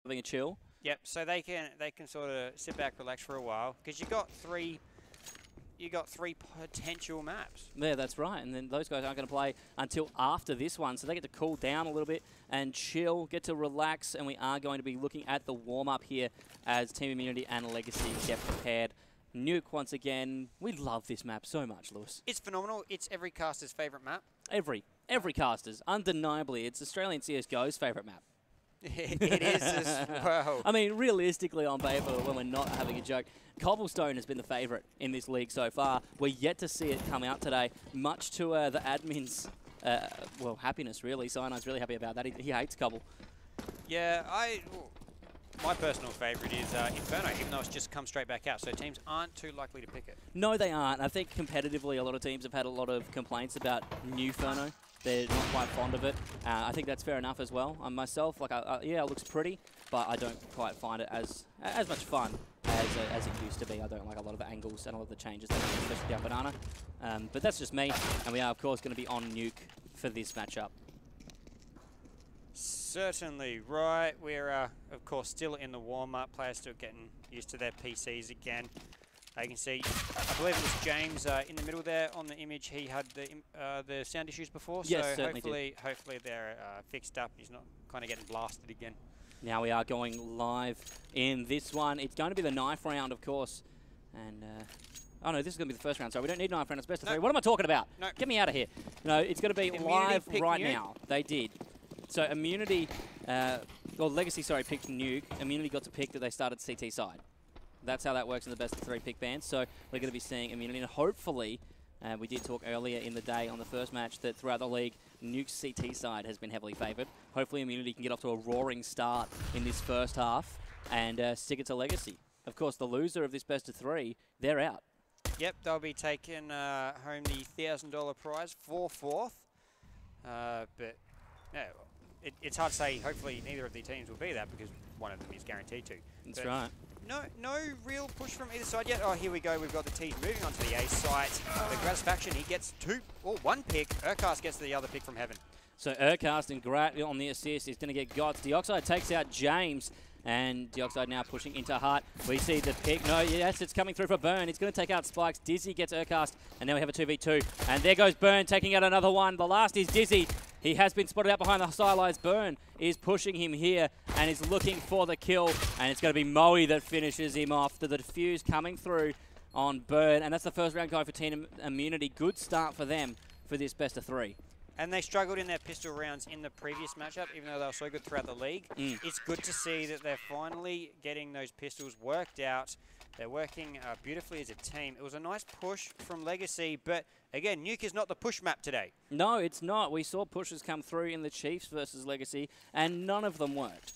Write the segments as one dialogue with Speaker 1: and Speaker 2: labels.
Speaker 1: having a chill.
Speaker 2: Yep. So they can sort of sit back, relax for a while because you got three potential maps.
Speaker 1: Yeah, that's right. And then those guys aren't going to play until after this one, so they get to cool down a little bit and chill, get to relax, and we are going to be looking at the warm-up here as Team Immunity and Legacy get prepared. Nuke once again. We love this map so much, Lewis.
Speaker 2: It's phenomenal. It's every caster's favourite map.
Speaker 1: Every caster's, undeniably. It's Australian CSGO's favourite map.
Speaker 2: It is as well.
Speaker 1: I mean, realistically, on paper, when we're not having a joke, Cobblestone has been the favourite in this league so far. We're yet to see it come out today, much to the admin's, well, happiness, really. Cyanide's really happy about that. He hates Cobble.
Speaker 2: Yeah, my personal favourite is Inferno, even though it's just come straight back out, so teams aren't too likely to pick it.
Speaker 1: No, they aren't. I think competitively, a lot of teams have had a lot of complaints about New Inferno. They're not quite fond of it. I think that's fair enough as well. Myself, like, yeah, it looks pretty, but I don't quite find it as much fun as it used to be. I don't like a lot of the angles and a lot of the changes, especially down banana. But that's just me, and we are, of course, going to be on Nuke for this matchup.
Speaker 2: Certainly right. We're, of course, still in the warm-up. Players still getting used to their PCs again. You can see, I believe it was James in the middle there on the image. He had the sound issues before,
Speaker 1: yes,
Speaker 2: so hopefully they're fixed up. He's not kind of getting blasted again.
Speaker 1: Now we are going live in this one. It's going to be the knife round, of course. And, oh no, this is going to be the first round, so we don't need knife round. It's best of 3. What am I talking about?
Speaker 2: No.
Speaker 1: Get me out of here. No, it's going to be
Speaker 2: Immunity
Speaker 1: live right
Speaker 2: Nuke.
Speaker 1: now. They did. So Immunity, or Legacy, sorry, picked Nuke. Immunity got to pick that they started CT side. That's how that works in the best of 3 pick bands. So we're going to be seeing Immunity, and hopefully, we did talk earlier in the day on the first match that throughout the league, Nuke's CT side has been heavily favoured. Hopefully Immunity can get off to a roaring start in this first half and stick it to Legacy. Of course, the loser of this best of 3, they're out.
Speaker 2: Yep, they'll be taking home the $1,000 prize for 4th. But yeah, it's hard to say. Hopefully neither of the teams will be that because one of them is guaranteed to.
Speaker 1: That's right.
Speaker 2: No real push from either side yet. Oh, here we go. We've got the T's moving on to the A site. The Gratisfaction, he gets 1 pick. Urcast gets the other pick from Heaven.
Speaker 1: So Urcast and Grat on the assist is going to get Gots. Deoxide takes out James. And Deoxide now pushing into Hart. We see the pick. No, yes, it's coming through for Burn. He's going to take out Spikes. Dizzy gets Urcast. And now we have a 2v2. And there goes Burn taking out another one. The last is Dizzy. He has been spotted out behind the sidelines. Burn is pushing him here and is looking for the kill. And it's going to be Moe that finishes him off. The defuse coming through on Burn. And that's the first round going for Team Immunity. Good start for them for this best of 3.
Speaker 2: And they struggled in their pistol rounds in the previous matchup, even though they were so good throughout the league. It's good to see that they're finally getting those pistols worked out. They're working beautifully as a team. It was a nice push from Legacy, but again, Nuke is not the push map today.
Speaker 1: No, it's not. We saw pushes come through in the Chiefs versus Legacy, and none of them worked.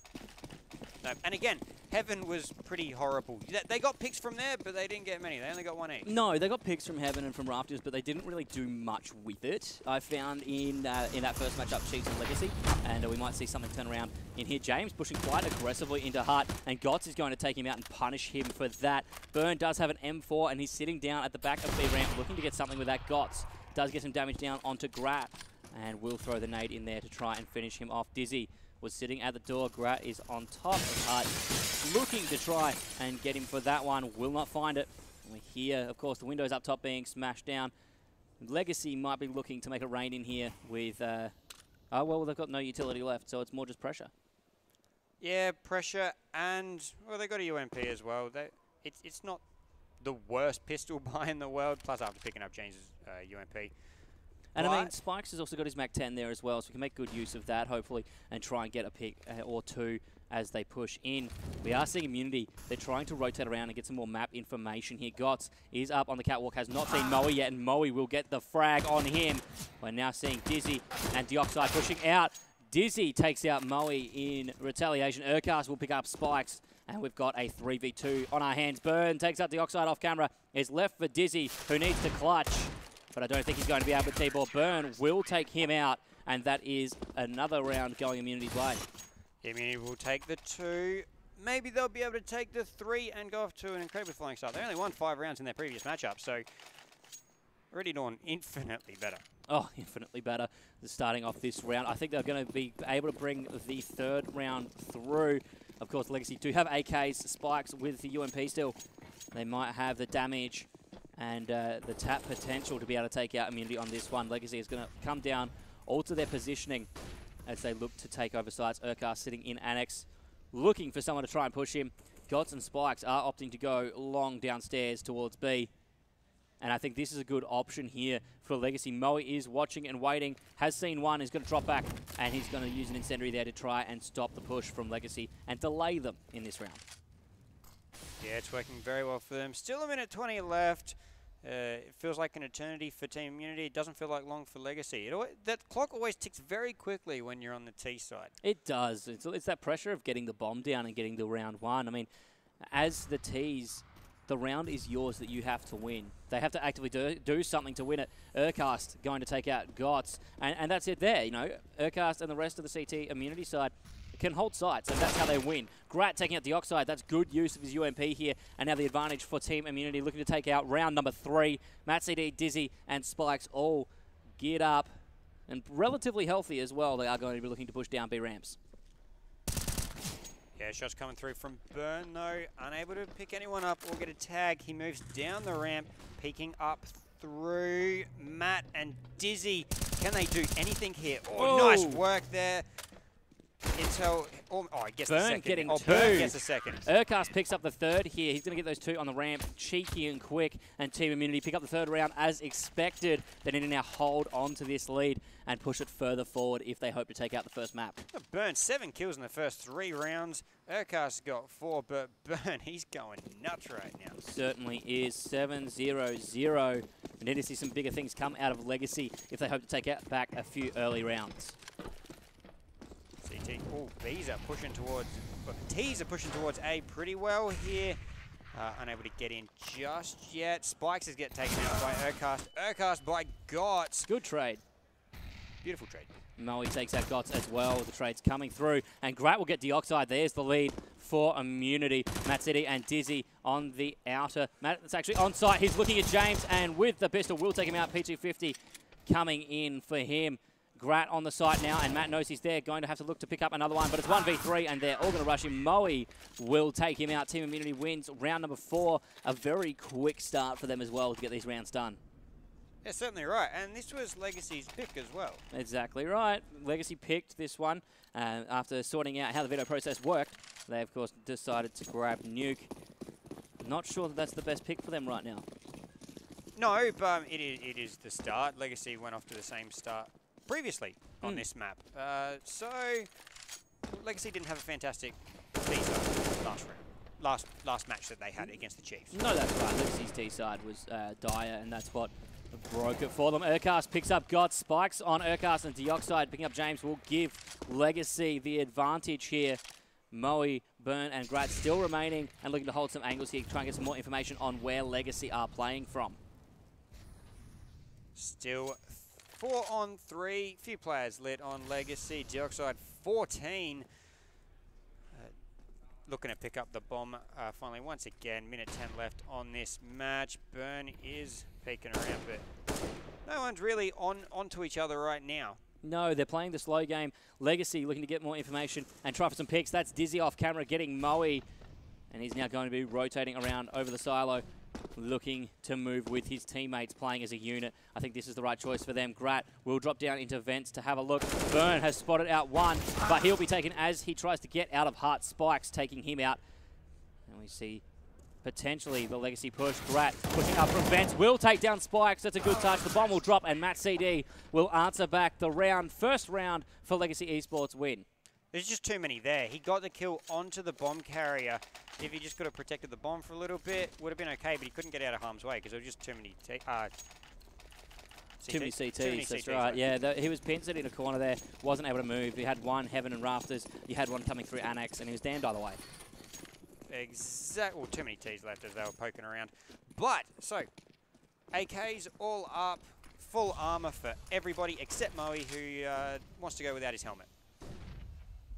Speaker 2: No. And again, Heaven was pretty horrible. They got picks from there, but they didn't get many. They only got 1 each.
Speaker 1: No, they got picks from Heaven and from Rafters, but they didn't really do much with it. I found in that first matchup, Chiefs and Legacy, and we might see something turn around in here. James pushing quite aggressively into Hart, and Gots is going to take him out and punish him for that. Burn does have an M4, and he's sitting down at the back of B ramp looking to get something with that. Gots does get some damage down onto Grat, and will throw the nade in there to try and finish him off. Dizzy was sitting at the door. Grat is on top of Hart, looking to try and get him for that one. Will not find it. We're here, of course, the windows up top being smashed down. Legacy might be looking to make a rain in here with... oh, well, they've got no utility left, so it's more just pressure.
Speaker 2: Yeah, pressure, and, well, they got a UMP as well. It's not the worst pistol buy in the world, plus after picking up James's UMP.
Speaker 1: And I mean, Spikes has also got his Mac-10 there as well, so we can make good use of that, hopefully, and try and get a pick or 2 as they push in. We are seeing Immunity. They're trying to rotate around and get some more map information here. Gots is up on the catwalk, has not seen Moe yet, and Moe will get the frag on him. We're now seeing Dizzy and Deoxide pushing out. Dizzy takes out Moe in retaliation. Urcast will pick up Spikes, and we've got a 3v2 on our hands. Burn takes out Deoxide off camera. It's left for Dizzy, who needs to clutch. But I don't think he's going to be able to T-ball. Burn will take him out, and that is another round going Immunity's way.
Speaker 2: Immunity will take the 2. Maybe they'll be able to take the 3 and go off to an incredibly flying start. They only won 5 rounds in their previous matchup, so already doing infinitely better.
Speaker 1: Oh, infinitely better starting off this round. I think they're going to be able to bring the 3rd round through. Of course, Legacy do have AKs, spikes with the UMP still. They might have the damage and the tap potential to be able to take out Immunity on this one. Legacy is going to come down, alter their positioning as they look to take over sites. Urkar sitting in Annex, looking for someone to try and push him. Gots and Spikes are opting to go long downstairs towards B. And I think this is a good option here for Legacy. Moe is watching and waiting, has seen one, is going to drop back, and he's going to use an incendiary there to try and stop the push from Legacy and delay them in this round.
Speaker 2: Yeah, it's working very well for them. Still a minute 20 left. It feels like an eternity for Team Immunity. It doesn't feel like long for Legacy. That clock always ticks very quickly when you're on the T side.
Speaker 1: It does. It's that pressure of getting the bomb down and getting the round one. I mean, as the Ts, the round is yours that you have to win. They have to actively do something to win it. Urcast going to take out Gots, and that's it there. You know, Urcast and the rest of the CT Immunity side can hold sites, and that's how they win. Grat taking out Dioxide. That's good use of his UMP here, and now the advantage for Team Immunity looking to take out round number 3. Matt CD, Dizzy, and Spikes all geared up and relatively healthy as well. They are going to be looking to push down B ramps.
Speaker 2: Yeah, shots coming through from Burn, though. Unable to pick anyone up or get a tag. He moves down the ramp, peeking up through Matt and Dizzy. Can they do anything here? Oh, nice work there. Intel, I guess
Speaker 1: Burn
Speaker 2: the second.
Speaker 1: getting 2.
Speaker 2: Burn gets the second.
Speaker 1: Urcast picks up the 3rd here. He's going to get those 2 on the ramp, cheeky and quick, and Team Immunity pick up the 3rd round as expected. They need to now hold on to this lead and push it further forward if they hope to take out the first map.
Speaker 2: Burn 7 kills in the first 3 rounds. Urcast got 4, but Burn, he's going nuts right now.
Speaker 1: Certainly is. 7-0-0. We need to see some bigger things come out of Legacy if they hope to take out back a few early rounds.
Speaker 2: CT, B's are pushing towards, T's are pushing towards A pretty well here. Unable to get in just yet. Spikes is getting taken out by Urcast. Urcast by Gots.
Speaker 1: Good trade.
Speaker 2: Beautiful trade.
Speaker 1: Moe takes out Gots as well. The trade's coming through. And Grat will get Dioxide. There's the lead for Immunity. Matt City and Dizzy on the outer. Matt is actually on site. He's looking at James, and with the pistol, will take him out. P250 coming in for him. Grat on the site now, and Matt knows he's there. Going to have to look to pick up another one, but it's 1v3, and they're all going to rush him. Moe will take him out. Team Immunity wins round number 4. A very quick start for them as well to get these rounds done.
Speaker 2: Yeah, certainly right. And this was Legacy's pick as well.
Speaker 1: Exactly right. Legacy picked this one. After sorting out how the veto process worked, they, of course, decided to grab Nuke. Not sure that that's the best pick for them right now.
Speaker 2: No, but it is the start. Legacy went off to the same start previously on this map. So, Legacy didn't have a fantastic T-side last round. Last match that they had against the Chiefs.
Speaker 1: No, that's right. Legacy's T-side was dire, and that's what broke it for them. Urcast picks up Gots. Spikes on Urcast, and Dioxide picking up James will give Legacy the advantage here. Moe, Burn, and Grat still remaining and looking to hold some angles here, try and get some more information on where Legacy are playing from.
Speaker 2: Still 4 on 3. Few players lit on Legacy. Dioxide 14. Looking to pick up the bomb finally once again. Minute 10 left on this match. Burn is peeking around, but no one's really onto each other right now.
Speaker 1: No, they're playing the slow game. Legacy looking to get more information and try for some picks. That's Dizzy off camera getting Moe, and he's now going to be rotating around over the silo, looking to move with his teammates, playing as a unit. I think this is the right choice for them. Grat will drop down into vents to have a look. Burn has spotted out one, but he'll be taken as he tries to get out of Heart. Spikes taking him out. And we see potentially the Legacy push. Grat pushing up from vents will take down Spikes. That's a good touch. The bomb will drop, and Matt CD will answer back the round. First round for Legacy Esports win.
Speaker 2: There's just too many there. He got the kill onto the bomb carrier. If he just could have protected the bomb for a little bit, would have been okay, but he couldn't get out of harm's way because there was just too many
Speaker 1: Too many CTs, that's right. Yeah, he was pincered in a corner there, wasn't able to move. He had one Heaven and Rafters. You had one coming through Annex, and he was damned either way.
Speaker 2: Exactly. Well, too many T's left as they were poking around. But, so, AKs all up, full armor for everybody except Moe, who wants to go without his helmet.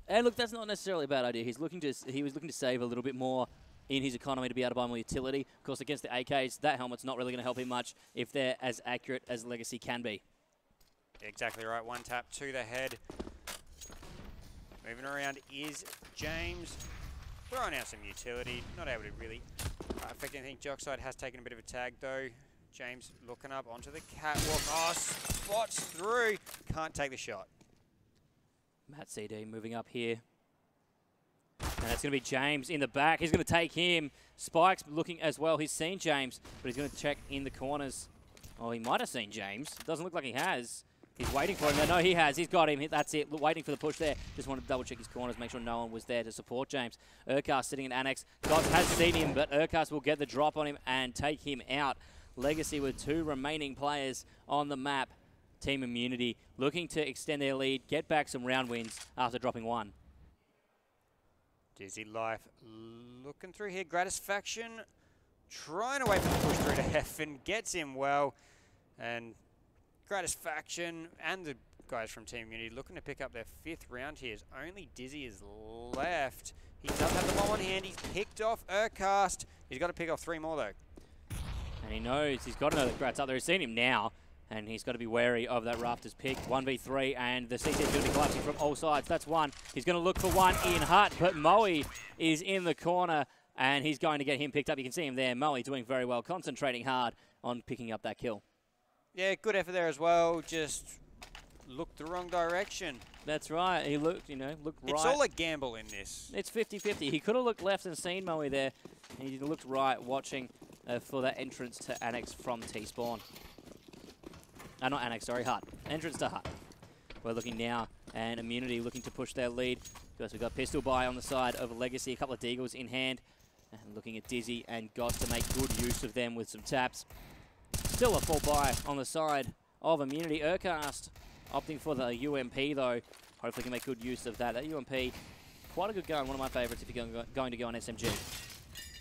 Speaker 1: And look, that's not necessarily a bad idea. He was looking to save a little bit more in his economy to be able to buy more utility. Of course, against the AKs, that helmet's not really going to help him much if they're as accurate as Legacy can be.
Speaker 2: Exactly right. One tap to the head. Moving around is James. throwing out some utility, not able to really affect anything. Dioxide has taken a bit of a tag though. James looking up onto the catwalk. Oh, spots through. Can't take the shot.
Speaker 1: Matt CD moving up here. And that's going to be James in the back. He's going to take him. Spike's looking as well. He's seen James, but he's going to check in the corners. Oh, he might have seen James. Doesn't look like he has. He's waiting for him. No, he has. He's got him. That's it. Waiting for the push there. Just wanted to double check his corners, make sure no one was there to support James. Urkast sitting in Annex. Gods has seen him, but Urkast will get the drop on him and take him out. Legacy with 2 remaining players on the map. Team Immunity looking to extend their lead, get back some round wins after dropping 1.
Speaker 2: Dizzy Life looking through here. Gratisfaction trying to wait for the push through to Heffen. Gets him well. And Gratisfaction and the guys from Team Immunity looking to pick up their 5th round here. Only Dizzy is left. He does have the bomb on hand. He's picked off Urkast. He's got to pick off 3 more though.
Speaker 1: And he knows he's got to know that Grat's up there. He's seen him now. And he's got to be wary of that Rafters pick. 1v3, and the CT is going to be collapsing from all sides. That's 1. He's going to look for 1 in Hut, but Mwave is in the corner, and he's going to get him picked up. You can see him there. Mwave doing very well, concentrating hard on picking up that kill.
Speaker 2: Yeah, good effort there as well. Just looked the wrong direction.
Speaker 1: That's right. He looked, looked right.
Speaker 2: It's all a gamble in this.
Speaker 1: It's 50-50. He could have looked left and seen Mwave there. And he looked right, watching for that entrance to Annex from T-Spawn. Not Annex, sorry, Hut. Entrance to Hut. We're looking now, and Immunity looking to push their lead. Because we've got Pistol Buy on the side of Legacy, a couple of Deagles in hand. And looking at Dizzy and Goss to make good use of them with some taps. Still a full buy on the side of Immunity. Urkast opting for the UMP though. Hopefully can make good use of that. That UMP, quite a good gun, one of my favorites if you're going to go on SMG.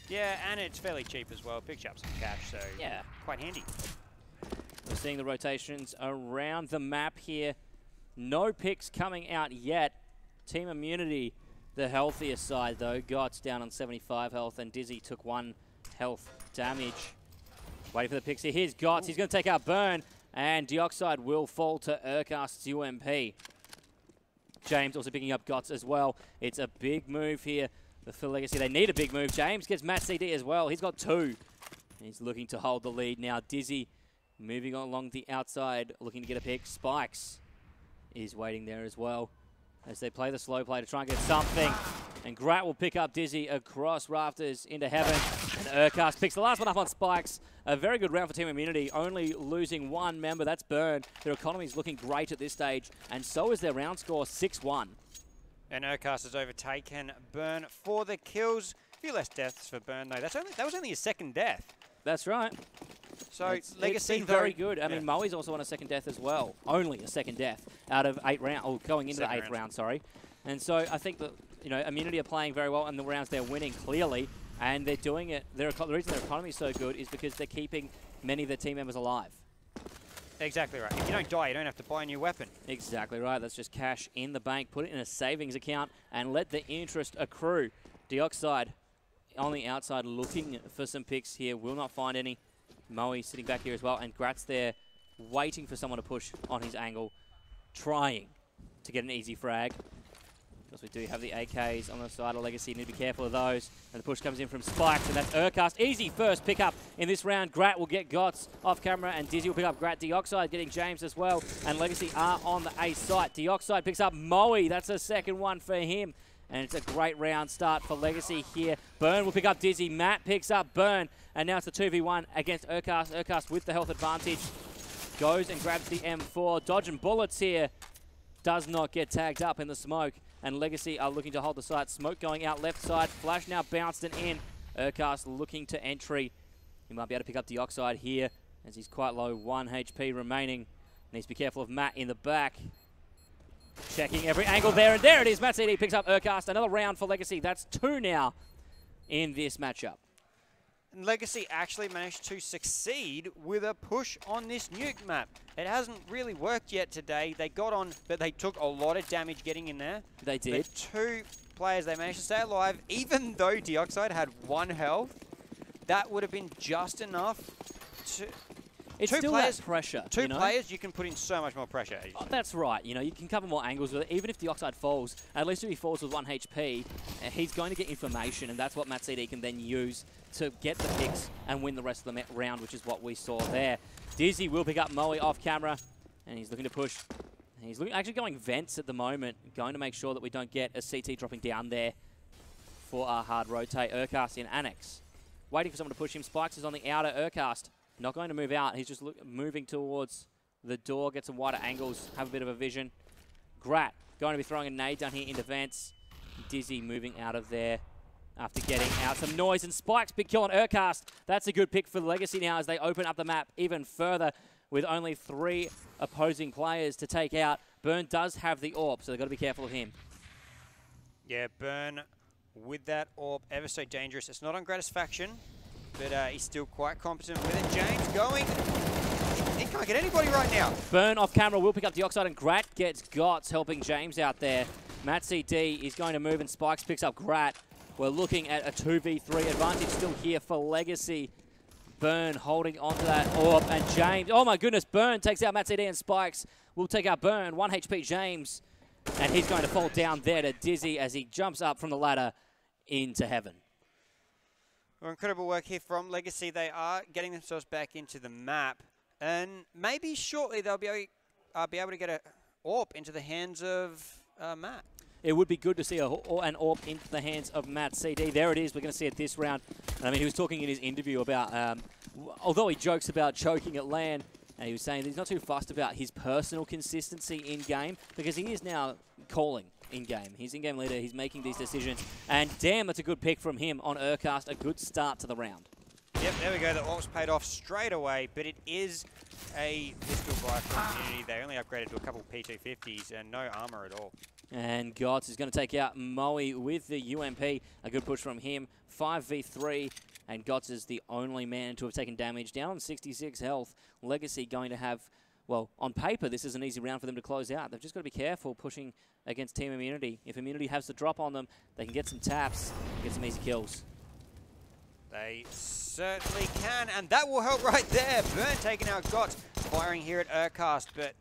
Speaker 2: Yeah, and it's fairly cheap as well. Picks you up some cash, so yeah, quite handy.
Speaker 1: We're seeing the rotations around the map here. No picks coming out yet. Team Immunity, the healthiest side though. Gott's down on 75 health, and Dizzy took 1 health damage. Waiting for the picks here. Here's Gotts. He's going to take out Burn, and Dioxide will fall to Urkast's UMP. James also picking up Gotts as well. It's a big move here for Legacy. They need a big move. James gets Matt CD as well. He's got 2. He's looking to hold the lead now. Dizzy moving along the outside, looking to get a pick. Spikes is waiting there as well as they play the slow play to try and get something. And Grat will pick up Dizzy across Rafters into heaven. And Urkast picks the last one up on Spikes. A very good round for Team Immunity, only losing 1 member. That's Burn. Their economy is looking great at this stage, and so is their round score, 6-1.
Speaker 2: And Urkast has overtaken Burn for the kills. A few less deaths for Burn, though. That was only his 2nd death. That's right. So Legacy,
Speaker 1: it's been very good. I mean, Moe's also on a 2nd death as well. Only a 2nd death out of 8 rounds, or going into the 8th round, sorry. And so I think that, Immunity are playing very well, and the rounds they're winning clearly, and they're doing it. The reason their economy is so good is because they're keeping many of their team members alive.
Speaker 2: Exactly right. If you don't die, you don't have to buy a new weapon.
Speaker 1: Exactly right. That's just cash in the bank. Put it in a savings account and let the interest accrue. Dioxide on the outside looking for some picks here. Will not find any. Moe sitting back here as well. And Grat's there waiting for someone to push on his angle. Trying to get an easy frag. Because we do have the AKs on the side of Legacy. You need to be careful of those. And the push comes in from Spikes, and that's Urkast. Easy first pickup in this round. Grat will get Gotts off camera, and Dizzy will pick up Grat. Dioxide getting James as well. And Legacy are on the A site. Dioxide picks up Moe. That's a 2nd one for him. And it's a great round start for Legacy here. Burn will pick up Dizzy. Matt picks up Burn. And now it's a 2v1 against Urkast. Urkast with the health advantage. Goes and grabs the M4. Dodging bullets here. Does not get tagged up in the smoke. And Legacy are looking to hold the site. Smoke going out left side. Flash now bounced and in. Urkast looking to entry. He might be able to pick up Dioxide here as he's quite low. 1 HP remaining. Needs to be careful of Matt in the back. Checking every angle there, and there it is. Matt CD picks up Urkast. Another round for Legacy. That's 2 now in this matchup.
Speaker 2: And Legacy actually managed to succeed with a push on this nuke map. It hasn't really worked yet today. They got on, but they took a lot of damage getting in there.
Speaker 1: They did.
Speaker 2: The 2 players, they managed to stay alive, even though Dioxide had 1 health. That would have been just enough
Speaker 1: it's
Speaker 2: two
Speaker 1: still
Speaker 2: players,
Speaker 1: that pressure.
Speaker 2: Two players, you can put in so much more pressure.
Speaker 1: Oh, that's right. You know, you can cover more angles with it. Even if the Oxide falls, at least if he falls with 1 HP, he's going to get information, and that's what Matt CD can then use to get the picks and win the rest of the round, which is what we saw there. Dizzy will pick up Mwave off camera, and he's looking to push. He's actually going vents at the moment, going to make sure that we don't get a CT dropping down there for our hard rotate. Urcast in Annex. Waiting for someone to push him. Spikes is on the outer. Urcast not going to move out. He's just moving towards the door, get some wider angles, have a bit of a vision. Grat going to be throwing a nade down here into vents. Dizzy moving out of there after getting out some noise. And Spikes, big kill on Urcast. That's a good pick for Legacy now as they open up the map even further with only 3 opposing players to take out. Burn does have the AWP, so they've got to be careful of him.
Speaker 2: Yeah, Burn with that AWP, ever so dangerous. It's not on Gratisfaction, but he's still quite competent with it. James going. He can't get anybody right now.
Speaker 1: Burn off camera will pick up the Oxide, and Grat gets Gots helping James out there. Matt CD is going to move, and Spikes picks up Grat. We're looking at a 2v3 advantage still here for Legacy. Burn holding onto that AWP, and James. Oh my goodness, Burn takes out Matt CD, and Spikes will take out Burn. 1 HP James, and he's going to fall down there to Dizzy as he jumps up from the ladder into heaven.
Speaker 2: Well, incredible work here from Legacy. They are getting themselves back into the map, and maybe shortly they'll be able to get an AWP into the hands of Matt. It
Speaker 1: would be good to see an AWP into the hands of Matt CD. There it is. We're going to see it this round. I mean, he was talking in his interview about, although he jokes about choking at LAN, and he was saying that he's not too fussed about his personal consistency in-game because he is now calling in-game. He's in-game leader. He's making these decisions. And damn, that's a good pick from him on Urcast. A good start to the round.
Speaker 2: Yep, there we go. The AWP's paid off straight away, but it is a pistol buy from Community. They only upgraded to a couple P250s and no armor at all.
Speaker 1: And Gots is going to take out Moe with the UMP. A good push from him. 5v3. And Gots is the only man to have taken damage. Down on 66 health. Legacy going to have, well, on paper, this is an easy round for them to close out. They've just got to be careful pushing against Team Immunity. If Immunity has the drop on them, they can get some taps, get some easy kills.
Speaker 2: They certainly can, and that will help right there. Burn taking out Gots, firing here at Urcast, but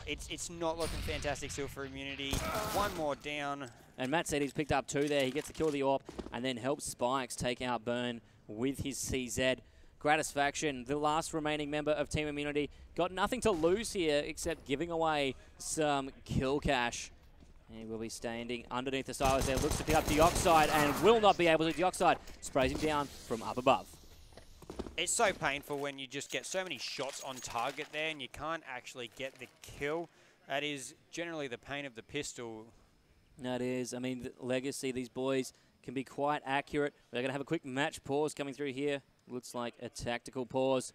Speaker 2: it's not looking fantastic still for Immunity. One more down.
Speaker 1: And Matt said he's picked up 2 there. He gets to kill the AWP and then helps Spikes take out Burn with his CZ. Gratisfaction, the last remaining member of Team Immunity, got nothing to lose here except giving away some kill cash. He will be standing underneath the silos there, looks to pick up the Oxide and will not be able to. The Oxide sprays him down from up above.
Speaker 2: It's so painful when you just get so many shots on target there and you can't actually get the kill. That is generally the pain of the pistol.
Speaker 1: That is. I mean, Legacy, these boys can be quite accurate. They're going to have a quick match pause coming through here. Looks like a tactical pause.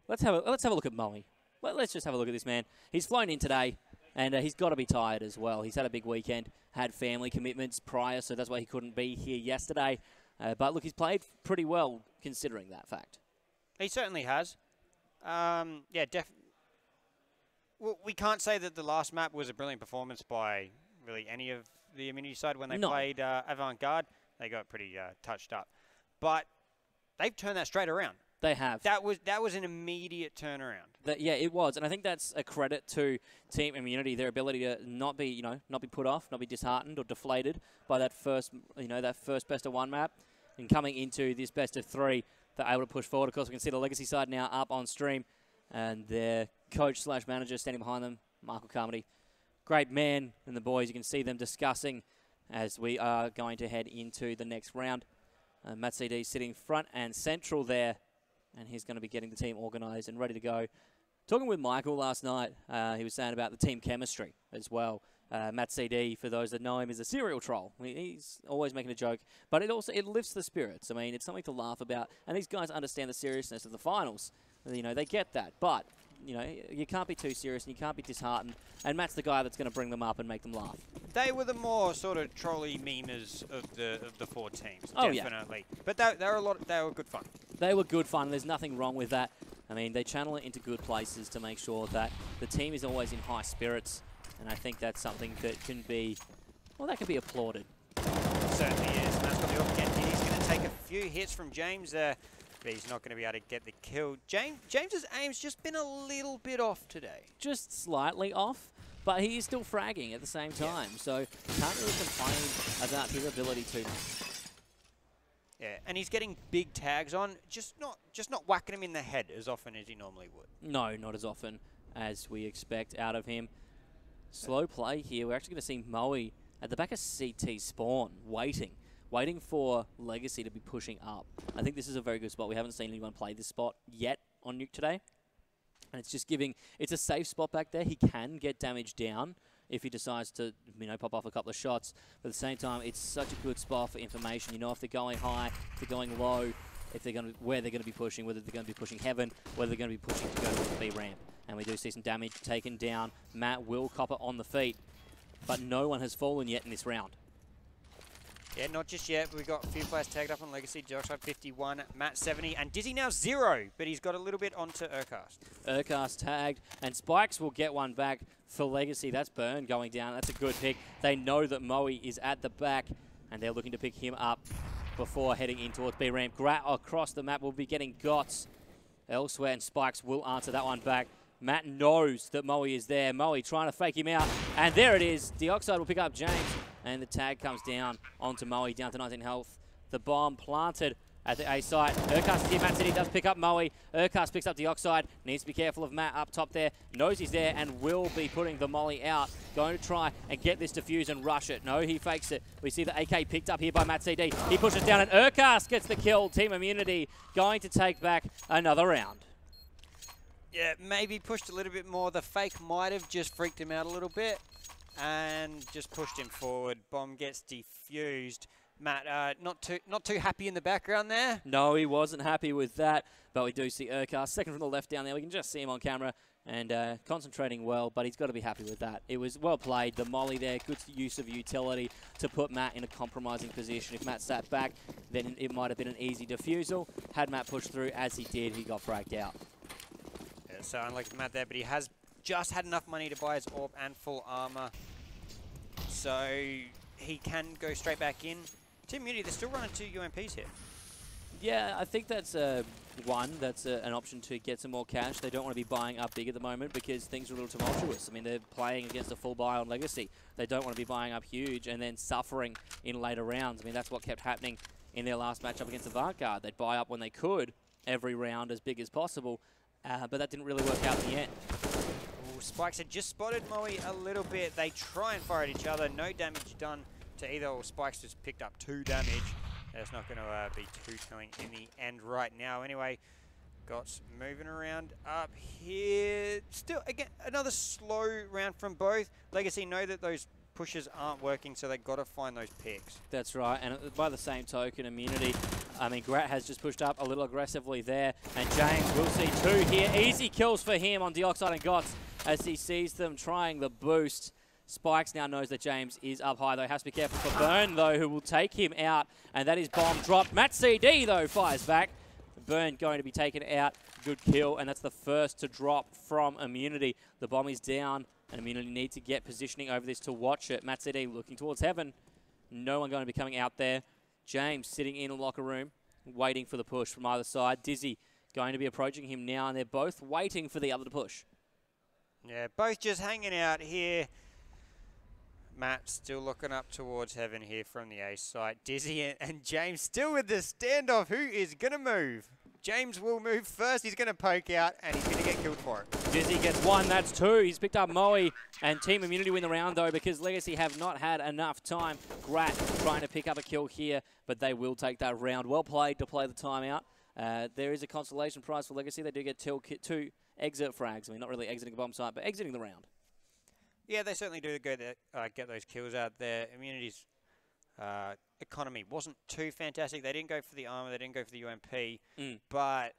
Speaker 1: Let's have a look at Molly. Let's just have a look at this man. He's flown in today, and he's got to be tired as well. He's had a big weekend, had family commitments prior, so that's why he couldn't be here yesterday. But look, he's played pretty well considering that fact.
Speaker 2: He certainly has. Yeah, well, we can't say that the last map was a brilliant performance by really any of the Immunity side. When they played Avant-Garde, they got pretty touched up. But they've turned that straight around.
Speaker 1: They have.
Speaker 2: That was an immediate turnaround.
Speaker 1: Yeah, it was, and I think that's a credit to Team Immunity, their ability to not be put off, not be disheartened or deflated by that first best of 1 map, and coming into this best of 3, they're able to push forward. Of course, we can see the Legacy side now up on stream, and their coach/manager standing behind them, Michael Carmody, great man, and the boys. You can see them discussing as we are going to head into the next round. Matt CD sitting front and central there, and he's going to be getting the team organised and ready to go. Talking with Michael last night, he was saying about the team chemistry as well. Matt CD, for those that know him, is a serial troll. He's always making a joke, but it lifts the spirits. I mean, it's something to laugh about, and these guys understand the seriousness of the finals. You know, they get that, but you know, you can't be too serious and you can't be disheartened, and Matt's the guy that's going to bring them up and make them laugh.
Speaker 2: They were the more sort of trolly memers of the 4 teams,
Speaker 1: oh,
Speaker 2: definitely. Yeah. But they were good fun.
Speaker 1: They were good fun. There's nothing wrong with that. I mean, they channel it into good places to make sure that the team is always in high spirits, and I think that's something that can be, well, that can be applauded.
Speaker 2: It certainly is. And that's got the AWP again. He's going to take a few hits from James there. but he's not going to be able to get the kill. James's aim's just been a little bit off today.
Speaker 1: Just slightly off, but he is still fragging at the same time, so can't really complain about his ability too much.
Speaker 2: Yeah, and he's getting big tags on, just not whacking him in the head as often as he normally would.
Speaker 1: No, not as often as we expect out of him. Slow play here. We're actually going to see Mwave at the back of CT spawn, waiting for Legacy to be pushing up. I think this is a very good spot. We haven't seen anyone play this spot yet on Nuke today. And it's just it's a safe spot back there. He can get damage down if he decides to, pop off a couple of shots. But at the same time, it's such a good spot for information. You know, if they're going high, if they're going low, if they're going to, where they're going to be pushing, whether they're going to be pushing heaven, whether they're going to be pushing to go to the B ramp. And we do see some damage taken down. Matt will copper on the feet, but no one has fallen yet in this round.
Speaker 2: Yeah, not just yet. We've got a few players tagged up on Legacy. Dioxide 51, Matt 70, and Dizzy now 0, but he's got a little bit onto Urcast.
Speaker 1: Urcast tagged, and Spikes will get one back for Legacy. That's Burn going down. That's a good pick. They know that Mwave is at the back, and they're looking to pick him up before heading in towards B ramp. Grat across the map will be getting Gots elsewhere, and Spikes will answer that one back. Matt knows that Mwave is there. Mwave trying to fake him out, and there it is. Dioxide will pick up James, and the tag comes down onto Mwave, down to 19 health. The bomb planted at the A site. Urcast is here. Matt City does pick up Mwave. Urcast picks up Dioxide. Needs to be careful of Matt up top there. Knows he's there and will be putting the molly out. Going to try and get this defuse and rush it. No, he fakes it. We see the AK picked up here by Matt CD. He pushes down and Urcast gets the kill. Team Immunity going to take back another round.
Speaker 2: Yeah, maybe pushed a little bit more. The fake might have just freaked him out a little bit and just pushed him forward. Bomb gets defused. Matt, not too happy in the background there.
Speaker 1: No, he wasn't happy with that, but we do see Urcast second from the left down there. We can just see him on camera and concentrating well, but he's got to be happy with that. It was well played. The molly there, good use of utility to put Matt in a compromising position. If Matt sat back, then it might have been an easy defusal. Had Matt pushed through, as he did, he got fragged out.
Speaker 2: Yeah, so unlike Matt there, but he has just had enough money to buy his orb and full armor, so he can go straight back in. Team Immunity, they're still running 2 UMPs here. Yeah,
Speaker 1: I think that's one. That's an option to get some more cash. They don't want to be buying up big at the moment because things are a little tumultuous. I mean, they're playing against a full buy on Legacy. They don't want to be buying up huge and then suffering in later rounds. I mean, that's what kept happening in their last matchup against the Vanguard. They'd buy up when they could every round as big as possible, but that didn't really work out in the end.
Speaker 2: Ooh, Spikes had just spotted Mwave a little bit. They try and fire at each other. No damage done to either, or Spikes just picked up 2 damage. That's not going to be too telling in the end right now. Anyway, Gots moving around up here. Still, again, another slow round from both. Legacy know that those pushes aren't working, so they've got to find those picks.
Speaker 1: That's right, and by the same token, Immunity, I mean, Grat has just pushed up a little aggressively there, and James will see 2 here. Easy kills for him on Dioxide and Gots as he sees them trying the boost. Spikes now knows that James is up high, though. Has to be careful for Burn, though, who will take him out. And that is bomb dropped. Matt CD, though, fires back. Burn going to be taken out. Good kill, and that's the first to drop from Immunity. The bomb is down, and Immunity need to get positioning over this to watch it. Matt CD looking towards heaven. No one going to be coming out there. James sitting in the locker room, waiting for the push from either side. Dizzy going to be approaching him now, and they're both waiting for the other to push.
Speaker 2: Yeah, both just hanging out here. Matt still looking up towards heaven here from the A site. Dizzy and James still with the standoff. Who is going to move? James will move first. He's going to poke out, and he's going to get killed for it.
Speaker 1: Dizzy gets 1. That's 2. He's picked up Mwave, and Team Immunity win the round, though, because Legacy have not had enough time. Grat trying to pick up a kill here, but they will take that round. Well played to play the timeout. There is a consolation prize for Legacy. They do get 2 exit frags. I mean, not really exiting a bomb site, but exiting the round.
Speaker 2: Yeah, they certainly do get those kills out there. Immunity's economy wasn't too fantastic. They didn't go for the armor, they didn't go for the UMP, but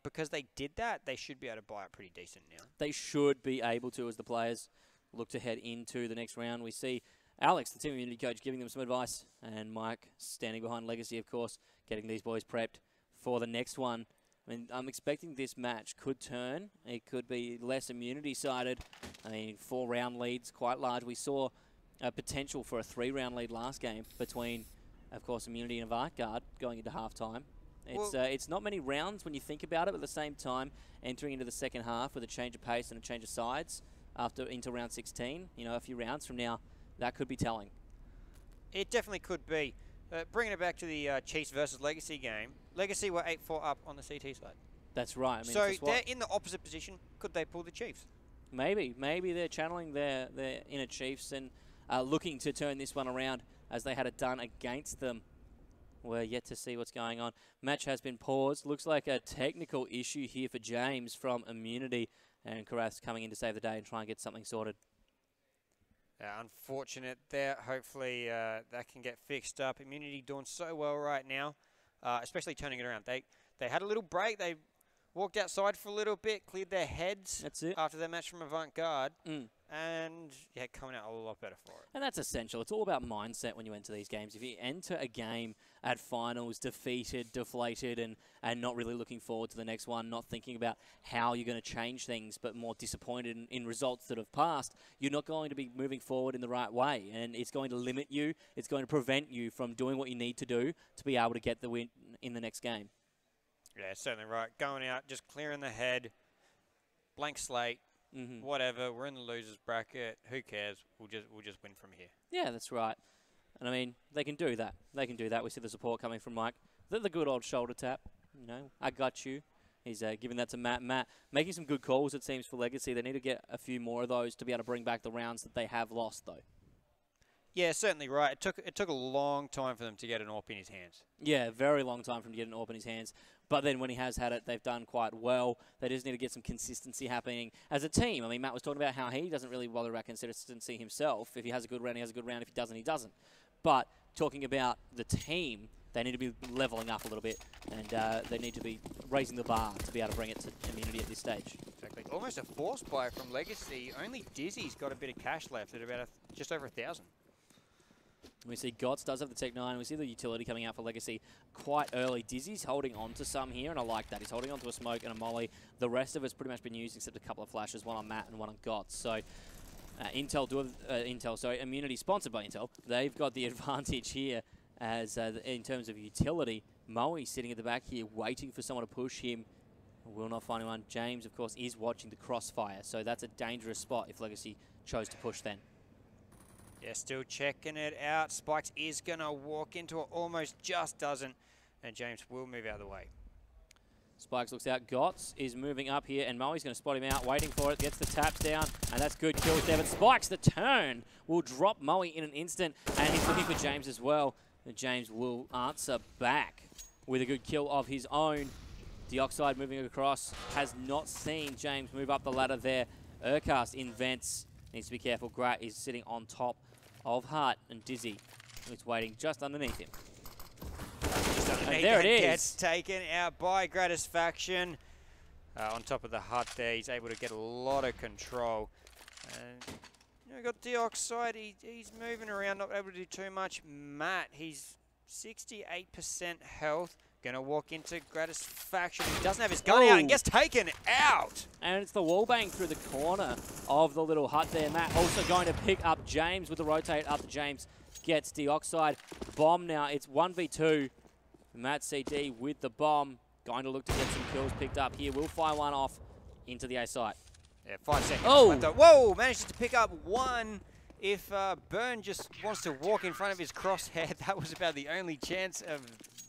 Speaker 2: because they did that, they should be able to buy it pretty decent now.
Speaker 1: They should be able to as the players look to head into the next round. We see Alex, the Team Immunity coach, giving them some advice, and Mike standing behind Legacy, of course, getting these boys prepped for the next one. I mean, I'm expecting this match could turn. It could be less immunity-sided. I mean, 4-round leads, quite large. We saw a potential for a 3-round lead last game between, of course, Immunity and Vanguard going into halftime. It's not many rounds when you think about it, but at the same time, entering into the second half with a change of pace and a change of sides into round 16, you know, a few rounds from now, that could be telling.
Speaker 2: It definitely could be. Bringing it back to the Chiefs versus Legacy game, Legacy were 8-4 up on the CT side.
Speaker 1: That's right. I mean,
Speaker 2: so they're in the opposite position. Could they pull the Chiefs?
Speaker 1: Maybe they're channeling their inner Chiefs and looking to turn this one around as they had it done against them. We're yet to see what's going on. Match has been paused. Looks like a technical issue here for James from Immunity, and Karath coming in to save the day and try and get something sorted.
Speaker 2: Unfortunate there. Hopefully that can get fixed up. Immunity doing so well right now, especially turning it around. They had a little break. They walked outside for a little bit, cleared their heads.
Speaker 1: That's it.
Speaker 2: After their match from Avant-Garde. And, yeah, coming out a lot better for it.
Speaker 1: And that's essential. It's all about mindset when you enter these games. If you enter a game at finals defeated, deflated, and not really looking forward to the next one, not thinking about how you're going to change things, but more disappointed in results that have passed, you're not going to be moving forward in the right way. And it's going to limit you. It's going to prevent you from doing what you need to do to be able to get the win in the next game.
Speaker 2: Yeah, certainly right. Going out, just clearing the head, blank slate. Whatever, we're in the losers bracket. Who cares? We'll just win from here. Yeah,
Speaker 1: that's right. And I mean, they can do that. They can do that. We see the support coming from Mike. The good old shoulder tap. You know, I got you. He's giving that to Matt. Matt making some good calls, it seems, for Legacy. They need to get a few more of those to be able to bring back the rounds that they have lost, though.
Speaker 2: Yeah, certainly right. It took a long time for them to get an AWP in his hands.
Speaker 1: Yeah, very long time for him to get an AWP in his hands. But then when he has had it, they've done quite well. They just need to get some consistency happening as a team. I mean, Matt was talking about how he doesn't really bother about consistency himself. If he has a good round, he has a good round. If he doesn't, he doesn't. But talking about the team, they need to be leveling up a little bit, and they need to be raising the bar to be able to bring it to Immunity at this stage.
Speaker 2: Exactly. Almost a force buy from Legacy. Only Dizzy's got a bit of cash left at about just over 1,000.
Speaker 1: We see Gots does have the Tech 9. We see the utility coming out for Legacy quite early. Dizzy's holding on to some here, and I like that. He's holding on to a smoke and a molly. The rest of it's pretty much been used except a couple of flashes, one on Matt and one on Gots. So Immunity sponsored by Intel. They've got the advantage here as in terms of utility. Moe sitting at the back here waiting for someone to push him. Will not find anyone. James, of course, is watching the crossfire, so that's a dangerous spot if Legacy chose to push then.
Speaker 2: Yeah, still checking it out. Spikes is going to walk into it, almost just doesn't. And James will move out of the way.
Speaker 1: Spikes looks out. Gots is moving up here, and Moe's going to spot him out, waiting for it. Gets the taps down, and that's good kills there. But Spikes, the turn, will drop Moe in an instant, and he's looking for James as well. And James will answer back with a good kill of his own. Dioxide moving across, has not seen James move up the ladder there. Urcast invents. Needs to be careful. Grat is sitting on top of Hart, and Dizzy is waiting just underneath him. And there it is.
Speaker 2: Gets taken out by Gratisfaction. On top of the hut there, he's able to get a lot of control. And you know, got Dioxide, he's moving around, not able to do too much. Matt, he's 68% health. Gonna walk into Gratisfaction. He doesn't have his gun out and gets taken out.
Speaker 1: And it's the wallbang through the corner of the little hut there. Matt also going to pick up James with the rotate up. James gets Dioxide. Bomb now. It's 1v2. Matt CD with the bomb. Going to look to get some kills picked up here. Will fire one off into the A site.
Speaker 2: Yeah, 5 seconds.
Speaker 1: Oh!
Speaker 2: Whoa! Manages to pick up one. If Burn just wants to walk in front of his crosshair, that was about the only chance of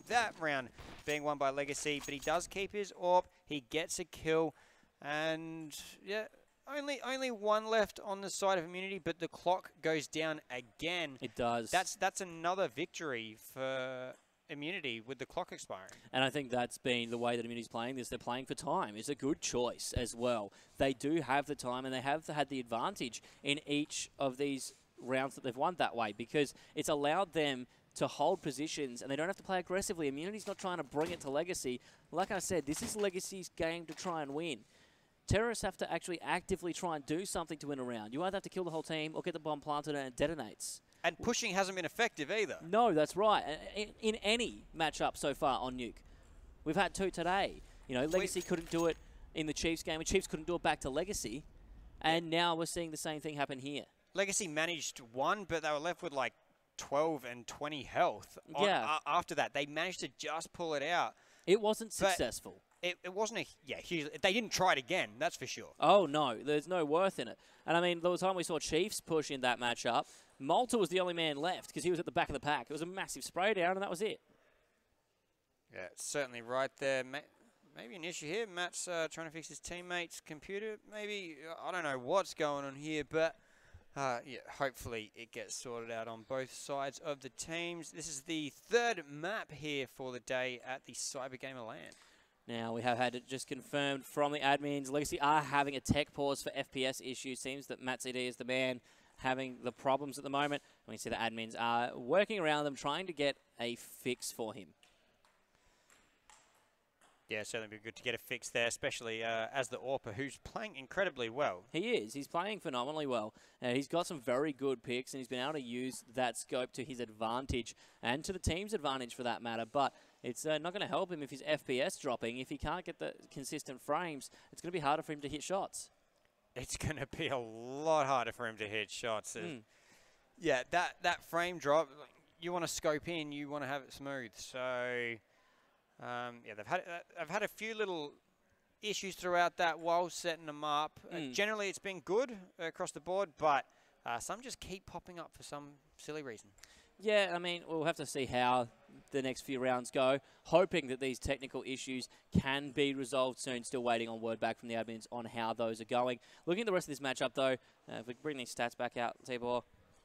Speaker 2: that round being won by Legacy, but he does keep his AWP. He gets a kill, and yeah, only one left on the side of Immunity, but the clock goes down again.
Speaker 1: It does.
Speaker 2: That's another victory for Immunity with the clock expiring.
Speaker 1: And I think that's been the way that Immunity's playing this. They're playing for time. It's a good choice as well. They do have the time, and they have had the advantage in each of these rounds that they've won that way, because it's allowed them to hold positions, and they don't have to play aggressively. Immunity's not trying to bring it to Legacy. Like I said, this is Legacy's game to try and win. Terrorists have to actually actively try and do something to win a round. You either have to kill the whole team or get the bomb planted and it detonates.
Speaker 2: And pushing hasn't been effective either.
Speaker 1: No, that's right. In any matchup so far on Nuke. We've had 2 today. You know, Legacy couldn't do it in the Chiefs game, and Chiefs couldn't do it back to Legacy. And now we're seeing the same thing happen here.
Speaker 2: Legacy managed one, but they were left with like 12 and 20 health.
Speaker 1: Yeah.
Speaker 2: After that, they managed to just pull it out.
Speaker 1: It wasn't successful.
Speaker 2: It wasn't huge. They didn't try it again, that's for sure.
Speaker 1: Oh, no. There's no worth in it. And, I mean, there was time we saw Chiefs push in that matchup. Malta was the only man left because he was at the back of the pack. It was a massive spray down, and that was it.
Speaker 2: Yeah, certainly right there. Maybe an issue here. Matt's trying to fix his teammate's computer. Maybe, I don't know what's going on here, but yeah, hopefully it gets sorted out on both sides of the teams. This is the third map here for the day at the CyberGamer LAN.
Speaker 1: Now, we have had it just confirmed from the admins. Legacy are having a tech pause for FPS issues. Seems that Matt CD is the man having the problems at the moment. And we see the admins are working around them, trying to get a fix for him.
Speaker 2: Yeah, certainly be good to get a fix there, especially as the AWPer, who's playing incredibly well.
Speaker 1: He is. He's playing phenomenally well. He's got some very good picks, and he's been able to use that scope to his advantage and to the team's advantage for that matter. But it's not going to help him if his FPS dropping. If he can't get the consistent frames, it's going to be harder for him to hit shots. It's
Speaker 2: going to be a lot harder for him to hit shots. Yeah, that frame drop, you want to scope in, you want to have it smooth. So... yeah, I've had a few little issues throughout that while setting them up. Generally, it's been good across the board, but some just keep popping up for some silly reason.
Speaker 1: Yeah, I mean, we'll have to see how the next few rounds go, hoping that these technical issues can be resolved soon. Still waiting on word back from the admins on how those are going. Looking at the rest of this matchup, though, if we bring these stats back out, Tibor,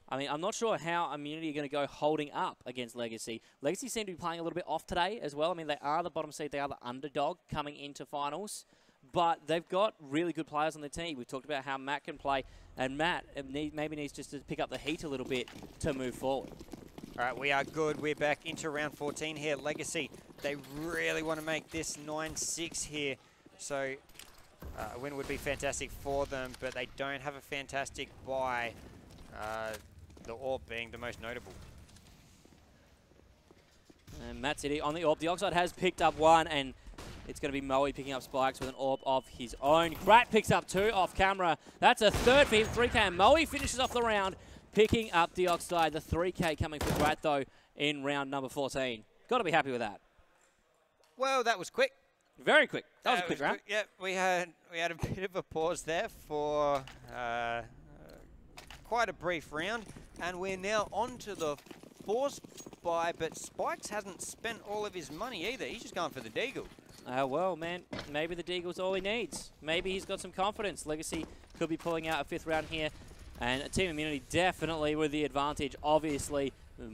Speaker 1: I mean, I'm not sure how Immunity are going to go holding up against Legacy. Legacy seem to be playing a little bit off today as well. I mean, they are the bottom seed. They are the underdog coming into finals. But they've got really good players on the team. We've talked about how Matt can play. And Matt maybe needs just to pick up the heat a little bit to move forward.
Speaker 2: All right, we are good. We're back into round 14 here. Legacy, they really want to make this 9-6 here. So a win would be fantastic for them, but they don't have a fantastic buy. The AWP being the most notable.
Speaker 1: And Matt City on the AWP. The Oxide has picked up one, and it's going to be Mwave picking up spikes with an AWP of his own. Grat picks up two off camera. That's a third for him, 3K. And Mwave finishes off the round, picking up the Oxide. The 3K coming for Grat, though, in round number 14. Got to be happy with that.
Speaker 2: Well, that was quick.
Speaker 1: Very quick. That was a quick round.
Speaker 2: Yeah, we had a bit of a pause there for quite a brief round. And we're now on to the force buy, but Spikes hasn't spent all of his money either. He's just going for the Deagle.
Speaker 1: Well, man, maybe the Deagle's all he needs. Maybe he's got some confidence. Legacy could be pulling out a fifth round here. And Team Immunity definitely with the advantage, obviously.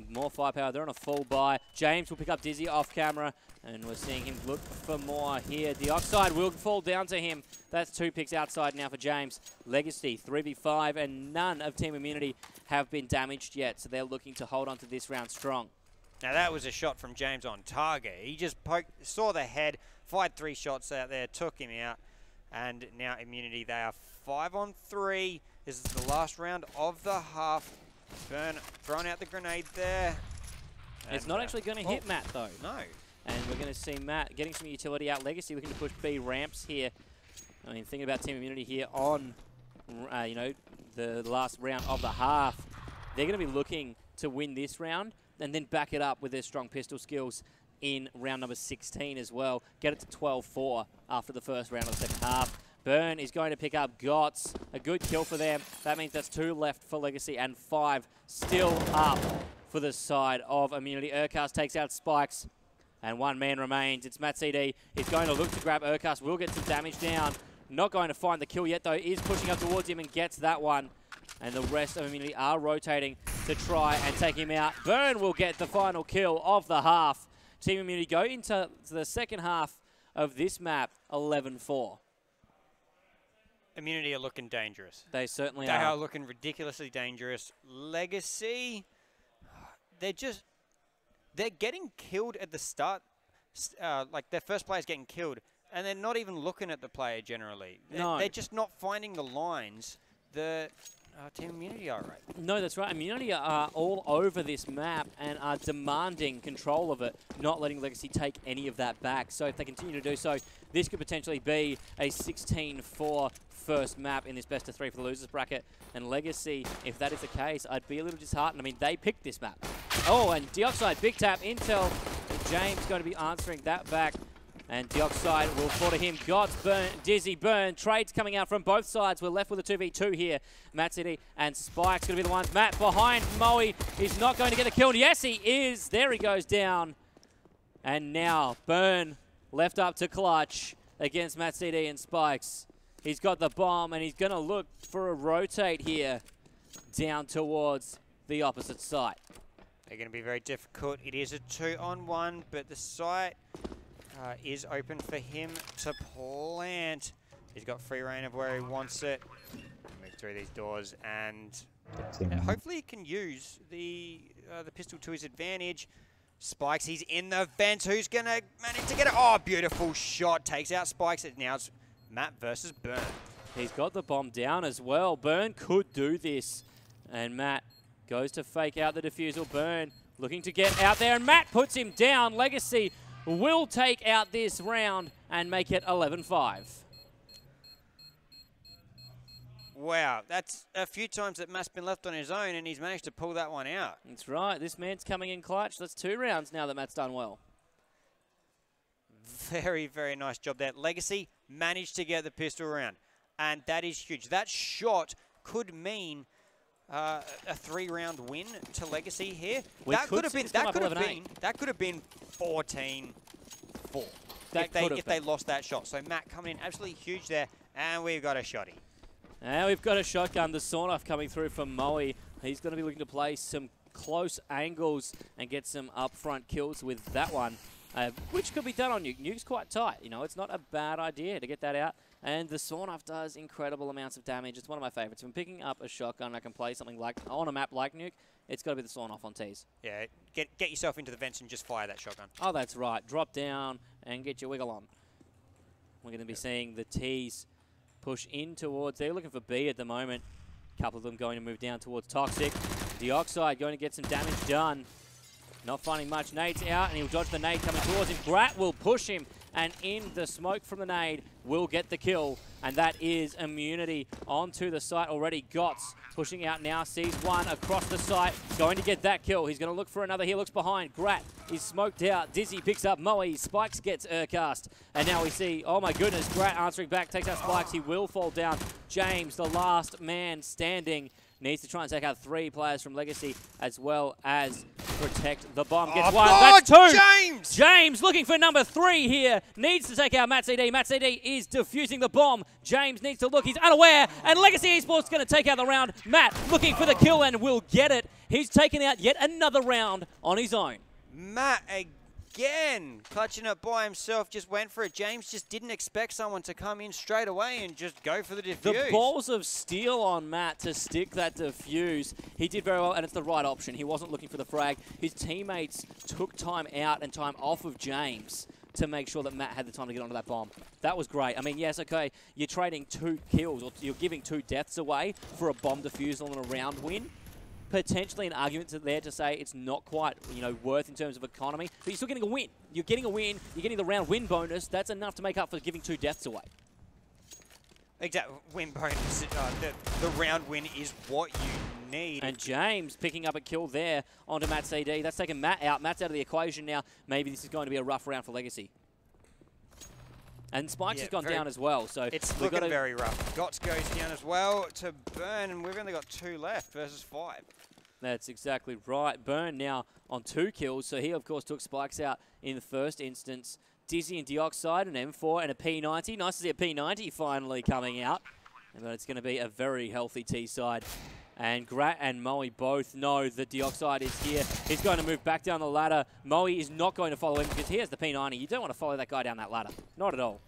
Speaker 1: More firepower. They're on a full buy. James will pick up Dizzy off camera, and we're seeing him look for more here. The Oxide will fall down to him. That's 2 picks outside now for James. Legacy 3v5, and none of Team Immunity have been damaged yet, so they're looking to hold on to this round strong.
Speaker 2: Now that was a shot from James on target. He just saw the head, fired 3 shots out there, took him out, and now Immunity, they are 5 on 3. This is the last round of the half. Burn throwing out the grenade there.
Speaker 1: It's not actually going to hit Matt, though.
Speaker 2: No.
Speaker 1: And we're going to see Matt getting some utility out. Legacy looking to push B ramps here. I mean, thinking about Team Immunity here on, you know, the last round of the half. They're going to be looking to win this round and then back it up with their strong pistol skills in round number 16 as well. Get it to 12-4 after the first round of the second half. Burn is going to pick up Gots. A good kill for them. That means that's 2 left for Legacy and 5 still up for the side of Immunity. Urcast takes out Spikes and 1 man remains. It's Matt CD. He's going to look to grab Urcast. Will get some damage down. Not going to find the kill yet, though. Is pushing up towards him and gets that one. And the rest of Immunity are rotating to try and take him out. Burn will get the final kill of the half. Team Immunity go into the second half of this map 11-4.
Speaker 2: Immunity are looking dangerous.
Speaker 1: They certainly
Speaker 2: are. They are looking ridiculously dangerous. Legacy, they're getting killed at the start. Like their first player's getting killed, and they're not even looking at the player generally. They're just not finding the lines. The Team Immunity are right.
Speaker 1: No, that's right. Immunity are all over this map and are demanding control of it, not letting Legacy take any of that back. So if they continue to do so, this could potentially be a 16-4 first map in this best of 3 for the losers bracket. And Legacy, if that is the case, I'd be a little disheartened. I mean, they picked this map. Oh, and Deoxide, big tap, Intel. And James going to be answering that back And Dioxide will fall to him. Gots, Burn, Dizzy, Burn. Trades coming out from both sides. We're left with a 2v2 here. Matt City and Spike's going to be the ones. Matt behind Moe is not going to get the kill. Yes, he is. There he goes down. And now Burn left up to clutch against Matt CD and Spikes. He's got the bomb and he's going to look for a rotate here down towards the opposite site.
Speaker 2: They're going to be very difficult. It is a 2-on-1, but the site is open for him to plant. He's got free reign of where he wants it. Move through these doors and hopefully he can use the pistol to his advantage. Spikes, he's in the vent. Who's going to manage to get it? Oh, beautiful shot. Takes out Spikes. Now it's Matt versus Burn.
Speaker 1: He's got the bomb down as well. Burn could do this. And Matt goes to fake out the defusal. Burn looking to get out there. And Matt puts him down. Legacy will take out this round and make it 11-5.
Speaker 2: Wow, that's a few times that Matt's been left on his own and he's managed to pull that one out.
Speaker 1: That's right. This man's coming in clutch. That's 2 rounds now that Matt's done well.
Speaker 2: Very, very nice job there. Legacy managed to get the pistol round, and that is huge. That shot could mean a 3-round win to Legacy here. That could have been 14-4 if they lost that shot. So Matt coming in absolutely huge there, and we've got a shotty.
Speaker 1: Now we've got a shotgun, the sawn-off coming through from Moe. He's going to be looking to play some close angles and get some upfront kills with that one, which could be done on Nuke. Nuke's quite tight, you know, it's not a bad idea to get that out. And the sawn-off does incredible amounts of damage. It's one of my favorites. When picking up a shotgun, I can play something like, on a map like Nuke, it's got to be the sawn-off on tees.
Speaker 2: Yeah, get yourself into the vents and just fire that shotgun.
Speaker 1: Oh, that's right. Drop down and get your wiggle on. We're going to be seeing the tees push in towards, they're looking for B at the moment. A couple of them going to move down towards Toxic. Dioxide going to get some damage done. Not finding much. Nade's out, and he'll dodge the nade coming towards him. Grat will push him, and in the smoke from the nade will get the kill. And that is Immunity onto the site already. Gots pushing out now, sees one across the site, going to get that kill. He's going to look for another. He looks behind. Grat is smoked out. Dizzy picks up Moe. Spikes gets cast. And now we see, oh my goodness, Grat answering back, takes out Spikes. He will fall down. James, the last man standing, needs to try and take out 3 players from Legacy as well as protect the bomb. Gets one. That's 2.
Speaker 2: James!
Speaker 1: James looking for number 3 here. Needs to take out Matt CD. Matt CD is defusing the bomb. James needs to look. He's unaware. And Legacy Esports going to take out the round. Matt looking for the kill and will get it. He's taken out yet another round on his own.
Speaker 2: Matt again clutching it by himself, just went for it. James just didn't expect someone to come in straight away and just go for the defuse.
Speaker 1: The balls of steel on Matt to stick that defuse. He did very well, and it's the right option. He wasn't looking for the frag. His teammates took time out and time off of James to make sure that Matt had the time to get onto that bomb. That was great. I mean, yes, okay, you're trading 2 kills, or you're giving 2 deaths away for a bomb defusal and a round win. Potentially an argument there to say it's not quite, you know, worth in terms of economy, but you're still getting a win. You're getting a win. You're getting the round win bonus. That's enough to make up for giving 2 deaths away.
Speaker 2: Exactly. Win bonus. The round win is what you need.
Speaker 1: And James picking up a kill there onto Matt CD. That's taken Matt out. Matt's out of the equation now. Maybe this is going to be a rough round for Legacy. And Spikes has gone down as well, so
Speaker 2: it's looking very rough. Gots goes down as well to Burn, and we've only got 2 left versus 5.
Speaker 1: That's exactly right. Burn now on 2 kills, so he of course took Spikes out in the first instance. Dizzy and Dioxide, an M4 and a P90. Nice to see a P90 finally coming out, but it's going to be a very healthy T side. And Grat and Moe both know that Dioxide is here. He's going to move back down the ladder. Moe is not going to follow him because he has the P90. You don't want to follow that guy down that ladder. Not at all.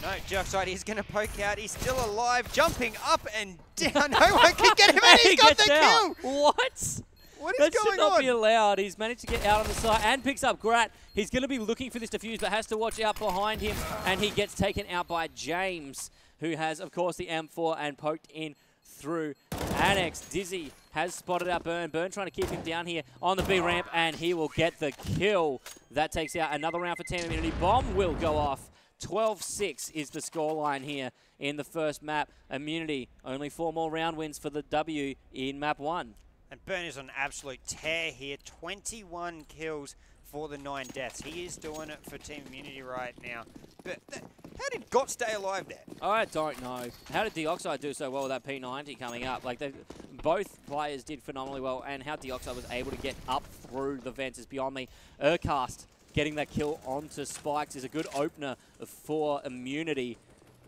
Speaker 2: No, Dioxide is going to poke out. He's still alive, jumping up and down. No one can get him, and he's got the kill!
Speaker 1: What?
Speaker 2: What is
Speaker 1: that
Speaker 2: going
Speaker 1: should not
Speaker 2: on?
Speaker 1: be allowed. He's managed to get out on the side and picks up Grat. He's going to be looking for this defuse, but has to watch out behind him, and he gets taken out by James, who has, of course, the M4 and poked in through Annex. Dizzy has spotted out Burn. Burn trying to keep him down here on the B ramp, and he will get the kill. That takes out another round for Team Immunity. Bomb will go off. 12-6 is the scoreline here in the first map. Immunity, only 4 more round wins for the W in map 1.
Speaker 2: And Burn is on absolute tear here. 21 kills, for the 9 deaths. He is doing it for Team Immunity right now. But how did Gott stay alive there?
Speaker 1: I don't know. How did Deoxide do so well with that P90 coming up? Like, both players did phenomenally well, and how Deoxide was able to get up through the vents is beyond me. Urcast getting that kill onto Spikes is a good opener for Immunity.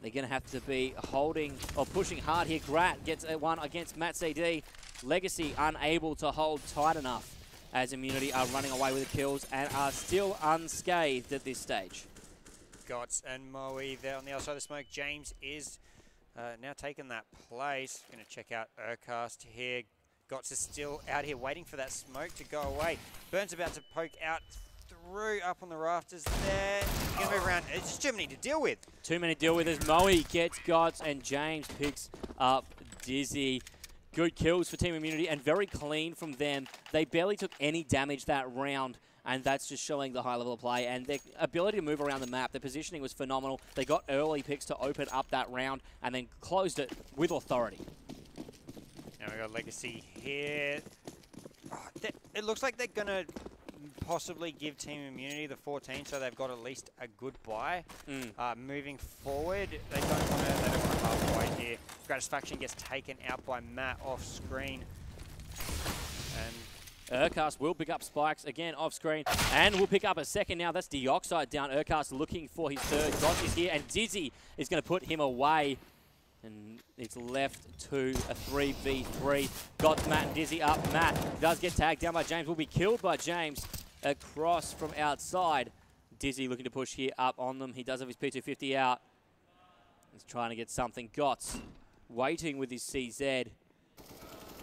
Speaker 1: They're going to have to be holding or pushing hard here. Grat gets one against Matt CD. Legacy unable to hold tight enough as Immunity are running away with the kills and are still unscathed at this stage.
Speaker 2: Gotts and Mwave there on the other side of the smoke. James is now taking that place. Going to check out Urcast here. Gotts is still out here waiting for that smoke to go away. Burns about to poke out through up on the rafters there. Going to move around. It's just too many to deal with.
Speaker 1: Too many to deal with as Mwave gets Gotts and James picks up Dizzy. Good kills for Team Immunity and very clean from them. They barely took any damage that round, and that's just showing the high level of play and their ability to move around the map. Their positioning was phenomenal. They got early picks to open up that round and then closed it with authority.
Speaker 2: Now we got Legacy here. Oh, it looks like they're going to possibly give Team Immunity the 14, so they've got at least a good buy. Moving forward, they don't want to halfway here. Gratisfaction gets taken out by Matt off screen. And
Speaker 1: Urcast will pick up Spikes again off screen and will pick up a second now. That's Deoxide down. Urcast looking for his third. Gotts is here and Dizzy is going to put him away. And it's left to a 3v3. Got Matt and Dizzy up. Matt does get tagged down by James. Will be killed by James across from outside. Dizzy looking to push here up on them. He does have his P250 out. He's trying to get something. Gotts waiting with his CZ.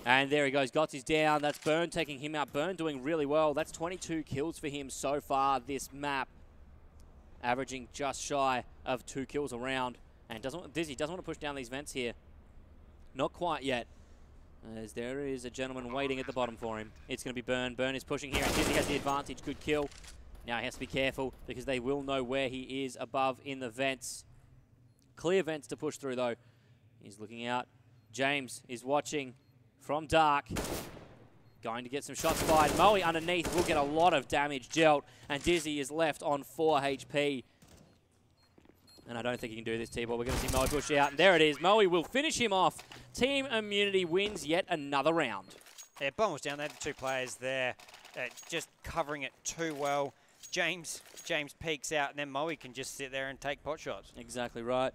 Speaker 1: And there he goes. Gotts is down. That's Burn taking him out. Burn doing really well. That's 22 kills for him so far this map. Averaging just shy of 2 kills a round. And Dizzy doesn't want to push down these vents here. Not quite yet. As there is a gentleman waiting at the bottom for him. It's going to be Burn. Burn is pushing here and Dizzy has the advantage. Good kill. Now he has to be careful because they will know where he is above in the vents. Clear vents to push through though. He's looking out. James is watching from dark. Going to get some shots fired. Mwave underneath will get a lot of damage dealt. And Dizzy is left on 4 HP. And I don't think he can do this, T-Ball. We're going to see Mwave push out. And there it is. Mwave will finish him off. Team Immunity wins yet another round.
Speaker 2: Yeah, Bomb was down there. The 2 players there just covering it too well. James peeks out, and then Mwave can just sit there and take pot shots.
Speaker 1: Exactly right.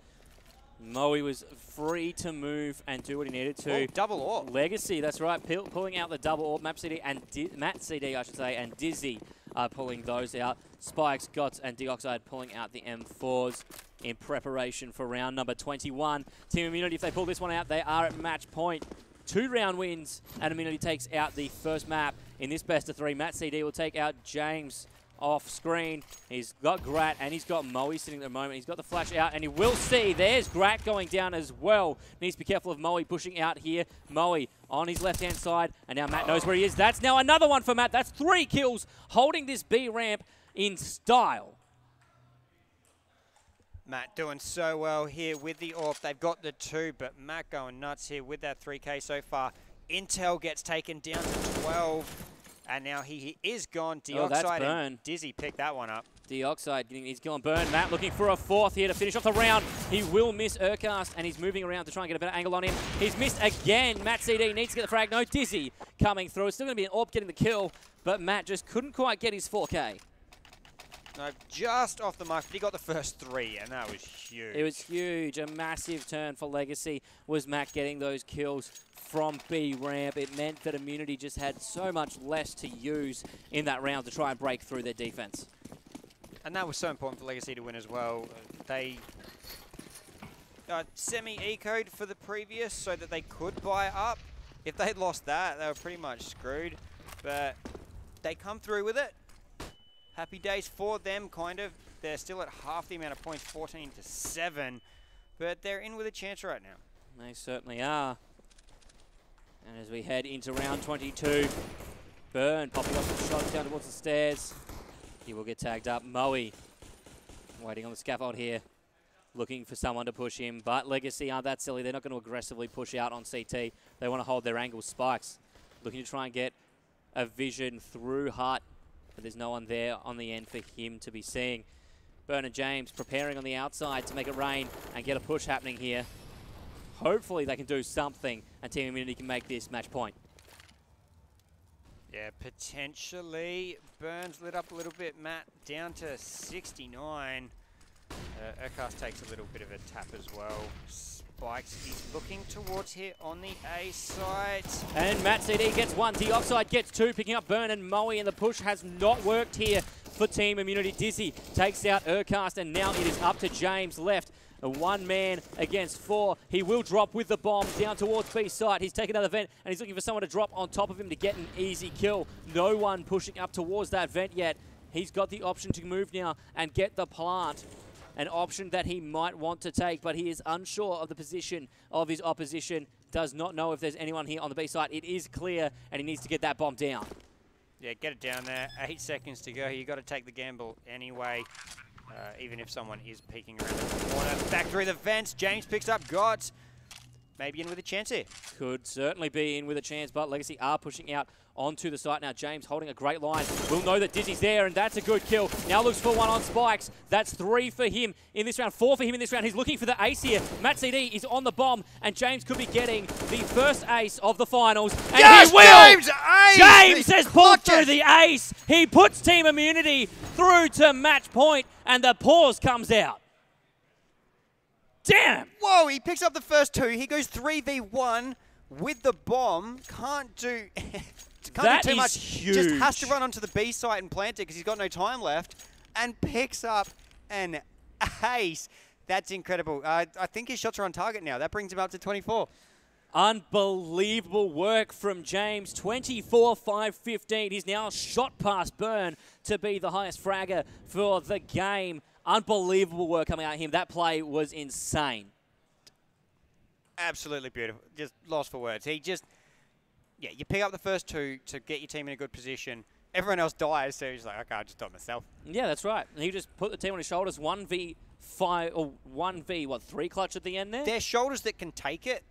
Speaker 1: Mwave was free to move and do what he needed to.
Speaker 2: Oh, double AWP.
Speaker 1: Legacy, that's right. Pulling out the double AWP. Matt CD, I should say, and Dizzy are pulling those out. Spikes, Gotts, and Deoxide pulling out the M4s in preparation for round number 21. Team Immunity, if they pull this one out, they are at match point. 2 round wins, and Immunity takes out the first map in this best of 3. Matt CD will take out James off screen. He's got Grat and he's got Mwave sitting at the moment. He's got the flash out and he will see. There's Grat going down as well. Needs to be careful of Mwave pushing out here. Mwave on his left-hand side and now Matt knows where he is. That's now another one for Matt. That's 3 kills holding this B ramp in style.
Speaker 2: Matt doing so well here with the AWP. They've got the 2, but Matt going nuts here with that 3K so far. Intel gets taken down to 12. And now he is gone. Deoxide and Dizzy picked that one up.
Speaker 1: Deoxide, he's gone Burn. Matt looking for a 4th here to finish off the round. He will miss Urcast, and he's moving around to try and get a better angle on him. He's missed again. Matt CD needs to get the frag. No, Dizzy coming through. It's still going to be an AWP getting the kill, but Matt just couldn't quite get his 4K.
Speaker 2: No, just off the mark, but he got the first 3, and that was huge.
Speaker 1: It was huge. A massive turn for Legacy was Matt getting those kills from B ramp. It meant that Immunity just had so much less to use in that round to try and break through their defense.
Speaker 2: And that was so important for Legacy to win as well. They semi-ecoed for the previous so that they could buy up. If they'd lost that, they were pretty much screwed. But they come through with it. Happy days for them, kind of. They're still at half the amount of points, 14-7. But they're in with a chance right now.
Speaker 1: They certainly are. And as we head into round 22, Burn popping off some shots down towards the stairs. He will get tagged up. Mwave waiting on the scaffold here, looking for someone to push him. But Legacy aren't that silly. They're not going to aggressively push out on CT. They want to hold their angle. Spikes looking to try and get a vision through Hut. but there's no one there on the end for him to be seeing. Burn and James preparing on the outside to make it rain and get a push happening here. Hopefully they can do something and Team Immunity can make this match point.
Speaker 2: Yeah, potentially. Burns lit up a little bit, Matt, down to 69. Urcast takes a little bit of a tap as well. Spikes, he's looking towards here on the A side.
Speaker 1: And Matt CD gets one, Deoxide gets two, picking up Burn and Moe, and the push has not worked here for Team Immunity. Dizzy takes out Urcast, and now it is up to James left. A one man against four. He will drop with the bomb down towards B site. He's taken another vent and he's looking for someone to drop on top of him to get an easy kill. No one pushing up towards that vent yet. He's got the option to move now and get the plant. An option that he might want to take, but he is unsure of the position of his opposition. Does not know if there's anyone here on the B site. It is clear and he needs to get that bomb down.
Speaker 2: Yeah, get it down there. 8 seconds to go. You got to take the gamble anyway. Even if someone is peeking around the corner. Back through the vents. James picks up Gods. Maybe in with a chance here.
Speaker 1: Could certainly be in with a chance, but Legacy are pushing out onto the site now. James holding a great line. We'll know that Dizzy's there, and that's a good kill. Now looks for one on Spikes. That's 3 for him in this round, 4 for him in this round. He's looking for the ace here. Matt CD is on the bomb, and James could be getting the first ace of the finals. And
Speaker 2: yes,
Speaker 1: he will!
Speaker 2: James! Ace!
Speaker 1: James has pulled through the ace. He puts Team Immunity through to match point, and the pause comes out. Damn!
Speaker 2: Whoa, he picks up the first 2. He goes 3v1 with the bomb. Can't do too much.
Speaker 1: Huge.
Speaker 2: Just has to run onto the B site and plant it because he's got no time left. And picks up an ace. That's incredible. I think his shots are on target now. That brings him up to 24.
Speaker 1: Unbelievable work from James. 24-5-15. He's now shot past Burn to be the highest fragger for the game. Unbelievable work coming out of him. That play was insane.
Speaker 2: Absolutely beautiful. Just lost for words. He just, yeah, you pick up the first 2 to get your team in a good position. Everyone else dies, so he's like, okay, I'll just do it myself.
Speaker 1: Yeah, that's right. He just put the team on his shoulders. 1v5 or 1v3 clutch at the end there.
Speaker 2: They're shoulders that can take it.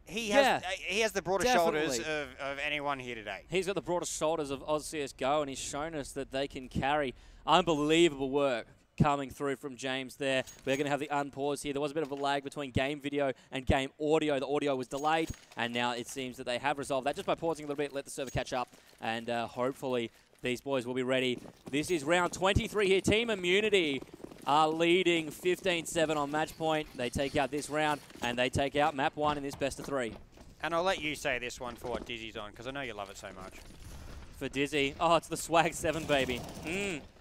Speaker 2: He has the broadest shoulders of anyone here today.
Speaker 1: He's got the broadest shoulders of Oz CSGO, and he's shown us that they can carry. Unbelievable work coming through from James there. We're going to have the unpause here. There was a bit of a lag between game video and game audio. The audio was delayed, and now it seems that they have resolved that just by pausing a little bit, let the server catch up, and hopefully these boys will be ready. This is round 23 here. Team Immunity are leading 15-7 on match point. They take out this round, and they take out map 1 in this best of 3.
Speaker 2: And I'll let you say this one for what Dizzy's on, because I know you love it so much.
Speaker 1: For Dizzy, oh, it's the Swag 7, baby.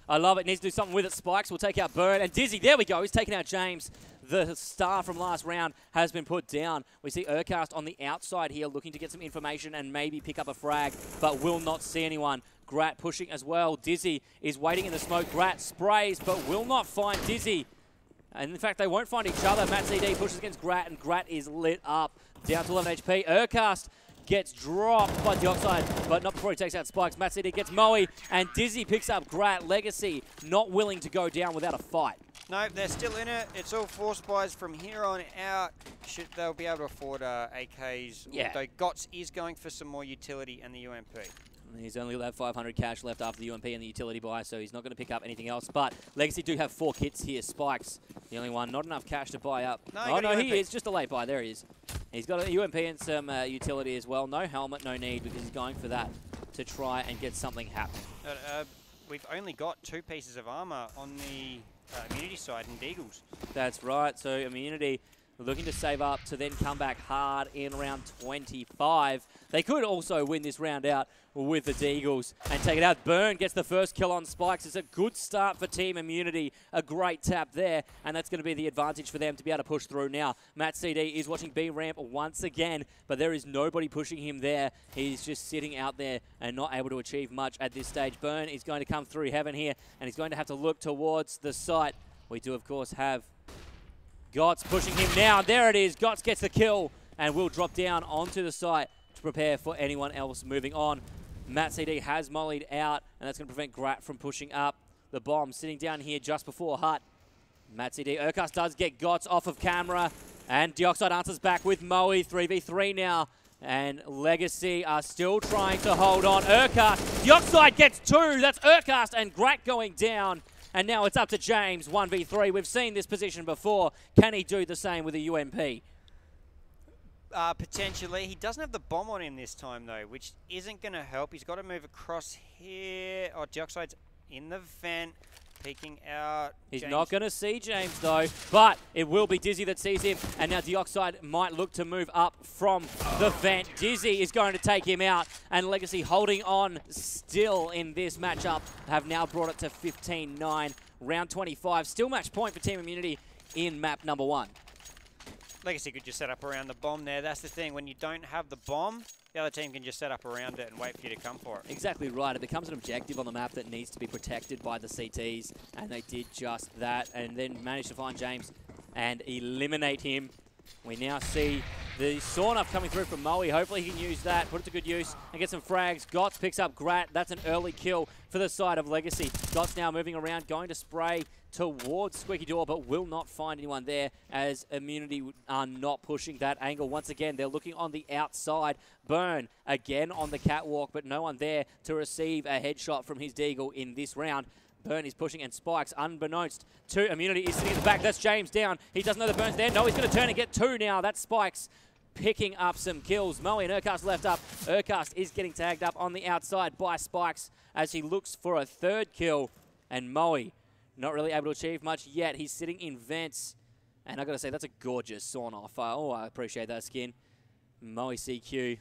Speaker 1: I love it. Needs to do something with it. Spikes will take out Bird. And Dizzy, there we go. He's taking out James. The star from last round has been put down. We see Urcast on the outside here looking to get some information and maybe pick up a frag, but will not see anyone. Grat pushing as well. Dizzy is waiting in the smoke. Grat sprays, but will not find Dizzy. And in fact, they won't find each other. Matt CD pushes against Grat, and Grat is lit up. Down to 11 HP. Urcast gets dropped by Deoxide, but not before he takes out Spikes. Matt CD gets Moe, and Dizzy picks up Grat. Legacy not willing to go down without a fight.
Speaker 2: No, they're still in it. It's all 4 spies from here on out. They'll be able to afford AKs.
Speaker 1: Yeah.
Speaker 2: Although Gots is going for some more utility and the UMP.
Speaker 1: He's only got 500 cash left after the UMP and the utility buy, so he's not going to pick up anything else. But Legacy do have 4 kits here. Spikes, the only one. Not enough cash to buy up. No, he is. Just a late buy. There he is. He's got a UMP and some utility as well. No helmet, no need, because he's going for that to try and get something happening.
Speaker 2: We've only got 2 pieces of armor on the Immunity side and Deagles.
Speaker 1: That's right. So Immunity looking to save up to then come back hard in round 25. They could also win this round out with the Deagles and take it out. Burn gets the first kill on Spikes. It's a good start for Team Immunity. A great tap there, and that's going to be the advantage for them to be able to push through now. Matt CD is watching B ramp once again, but there is nobody pushing him there. He's just sitting out there and not able to achieve much at this stage. Burn is going to come through heaven here, and he's going to have to look towards the site. We do, of course, have Gots pushing him now. There it is. Gots gets the kill and will drop down onto the site to prepare for anyone else moving on. Matt CD has mollied out, and that's going to prevent Grat from pushing up. The bomb sitting down here just before Hut. Matt CD. Urcast does get Gots off of camera, and Deoxide answers back with Moe. 3v3 now. And Legacy are still trying to hold on. Urcast, the Oxide gets 2. That's Urcast and Grat going down. And now it's up to James, 1v3. We've seen this position before. Can he do the same with a UMP?
Speaker 2: Potentially. He doesn't have the bomb on him this time, though, which isn't going to help. He's got to move across here. Oh, Deoxide's in the vent, peeking out.
Speaker 1: He's not going to see James, though, but it will be Dizzy that sees him. And now Deoxide might look to move up from the vent. Dizzy is going to take him out, and Legacy holding on still in this matchup have now brought it to 15-9. Round 25, still match point for Team Immunity in map number 1.
Speaker 2: Legacy could just set up around the bomb there. That's the thing. When you don't have the bomb, the other team can just set up around it and wait for you to come for it.
Speaker 1: Exactly right. It becomes an objective on the map that needs to be protected by the CTs, and they did just that, and then managed to find James and eliminate him. We now see the sawn-off coming through from Moe. Hopefully he can use that, put it to good use, and get some frags. Gots picks up Grat. That's an early kill for the side of Legacy. Gots now moving around, going to spray towards Squeaky Door, but will not find anyone there as Immunity are not pushing that angle. Once again, they're looking on the outside. Burn again on the catwalk, but no one there to receive a headshot from his Deagle in this round. Burn is pushing, and Spikes, unbeknownst to Immunity, is sitting in the back. That's James down. He doesn't know that Burn's there. No, he's going to turn and get 2 now. That's Spikes picking up some kills. Moe and Urcast left up. Urcast is getting tagged up on the outside by Spikes as he looks for a 3rd kill. And Moe not really able to achieve much yet. He's sitting in vents. And I've got to say, that's a gorgeous sawn-off. Oh, I appreciate that skin. Moe CQ.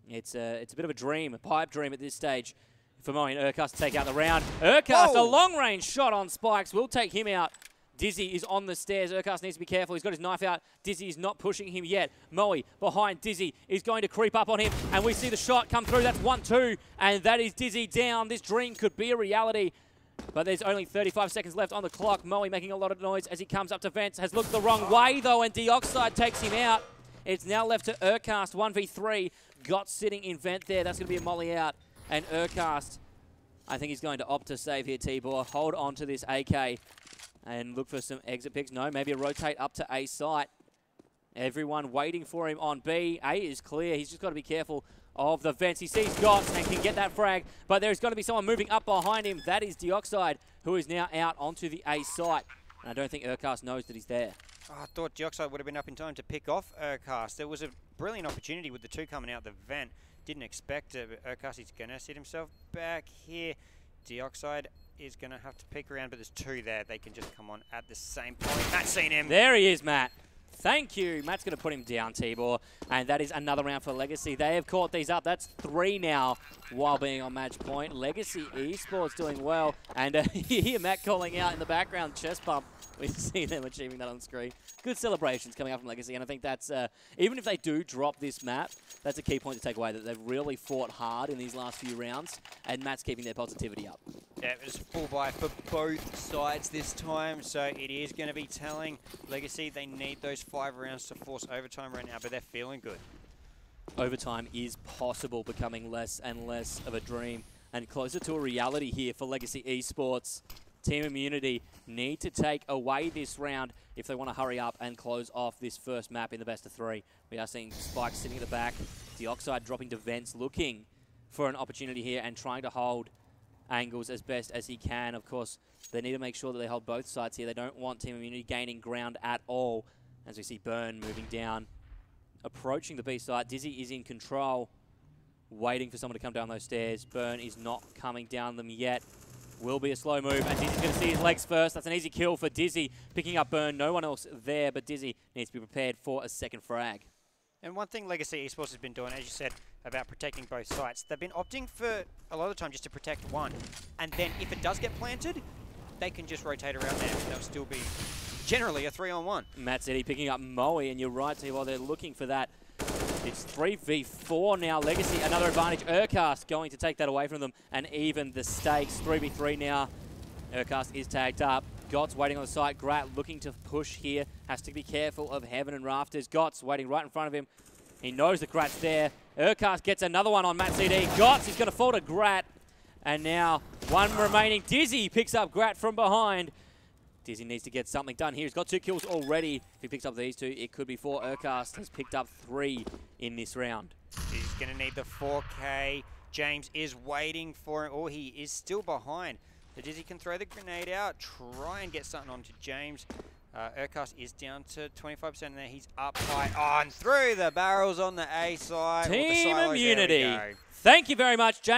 Speaker 1: It's a bit of a dream, a pipe dream at this stage for Moe and Urcast to take out the round. Urcast, a long-range shot on Spikes, will take him out. Dizzy is on the stairs. Urcast needs to be careful. He's got his knife out. Dizzy is not pushing him yet. Moe behind Dizzy is going to creep up on him, and we see the shot come through. That's 1-2, and that is Dizzy down. This dream could be a reality, but there's only 35 seconds left on the clock. Moe making a lot of noise as he comes up to vents. Has looked the wrong way, though, and Deoxide takes him out. It's now left to Urcast, 1v3. Got sitting in vent there. That's going to be a molly out. And Urcast, I think he's going to opt to save here, T-Bor. Hold on to this AK and look for some exit picks. No, maybe a rotate up to A site. Everyone waiting for him on B. A is clear. He's just got to be careful of the vents. He sees Gots and can get that frag, but there's got to be someone moving up behind him. That is Deoxide, who is now out onto the A site. And I don't think Urcast knows that he's there.
Speaker 2: Oh, I thought Deoxide would have been up in time to pick off Urcast. There was a brilliant opportunity with the 2 coming out the vent. Didn't expect it, but Urcast is going to sit himself back here. Deoxide is going to have to peek around, but there's 2 there. They can just come on at the same point. Matt's seen him.
Speaker 1: There he is, Matt. Thank you. Matt's going to put him down, T-Bor. And that is another round for Legacy. They have caught these up. That's 3 now while being on match point. Legacy Esports doing well. And you hear Matt calling out in the background, chest bump. We see them achieving that on screen. Good celebrations coming up from Legacy. And I think that's, even if they do drop this map, that's a key point to take away, that they've really fought hard in these last few rounds. And Matt's keeping their positivity up.
Speaker 2: Yeah, it was full buy for both sides this time, so it is going to be telling Legacy they need those 5 rounds to force overtime right now, but they're feeling good.
Speaker 1: Overtime is possible, becoming less and less of a dream and closer to a reality here for Legacy Esports. Team Immunity need to take away this round if they want to hurry up and close off this first map in the best of 3. We are seeing Spike sitting at the back, Deoxide dropping to vents, looking for an opportunity here and trying to hold angles as best as he can. Of course, they need to make sure that they hold both sides here. They don't want Team Immunity gaining ground at all. As we see Burn moving down, approaching the B site. Dizzy is in control, waiting for someone to come down those stairs. Burn is not coming down them yet. Will be a slow move, and Dizzy's going to see his legs first. That's an easy kill for Dizzy, picking up Burn. No one else there, but Dizzy needs to be prepared for a second frag.
Speaker 2: And one thing Legacy Esports has been doing, as you said, about protecting both sites, they've been opting for a lot of the time just to protect one. And then if it does get planted, they can just rotate around there. They'll still be generally a 3-on-1.
Speaker 1: Matt City picking up Moe, and you're right, while they're looking for that. It's 3v4 now. Legacy, another advantage. Urcast going to take that away from them and even the stakes. 3v3 now. Urcast is tagged up. Gots waiting on the site. Grat looking to push here. Has to be careful of Heaven and Rafters. Gots waiting right in front of him. He knows that Grat's there. Urcast gets another one on Matt CD. Gots is going to fall to Grat. And now 1 remaining. Dizzy picks up Grat from behind. Dizzy needs to get something done here. He's got 2 kills already. If he picks up these 2, it could be 4. Urcast has picked up 3 in this round.
Speaker 2: going to need the 4K. James is waiting for him. Oh, he is still behind. The Dizzy can throw the grenade out, try and get something onto James. Urcast is down to 25% there. He's up high on through the barrels on the A side.
Speaker 1: Team immunity. Thank you very much, James.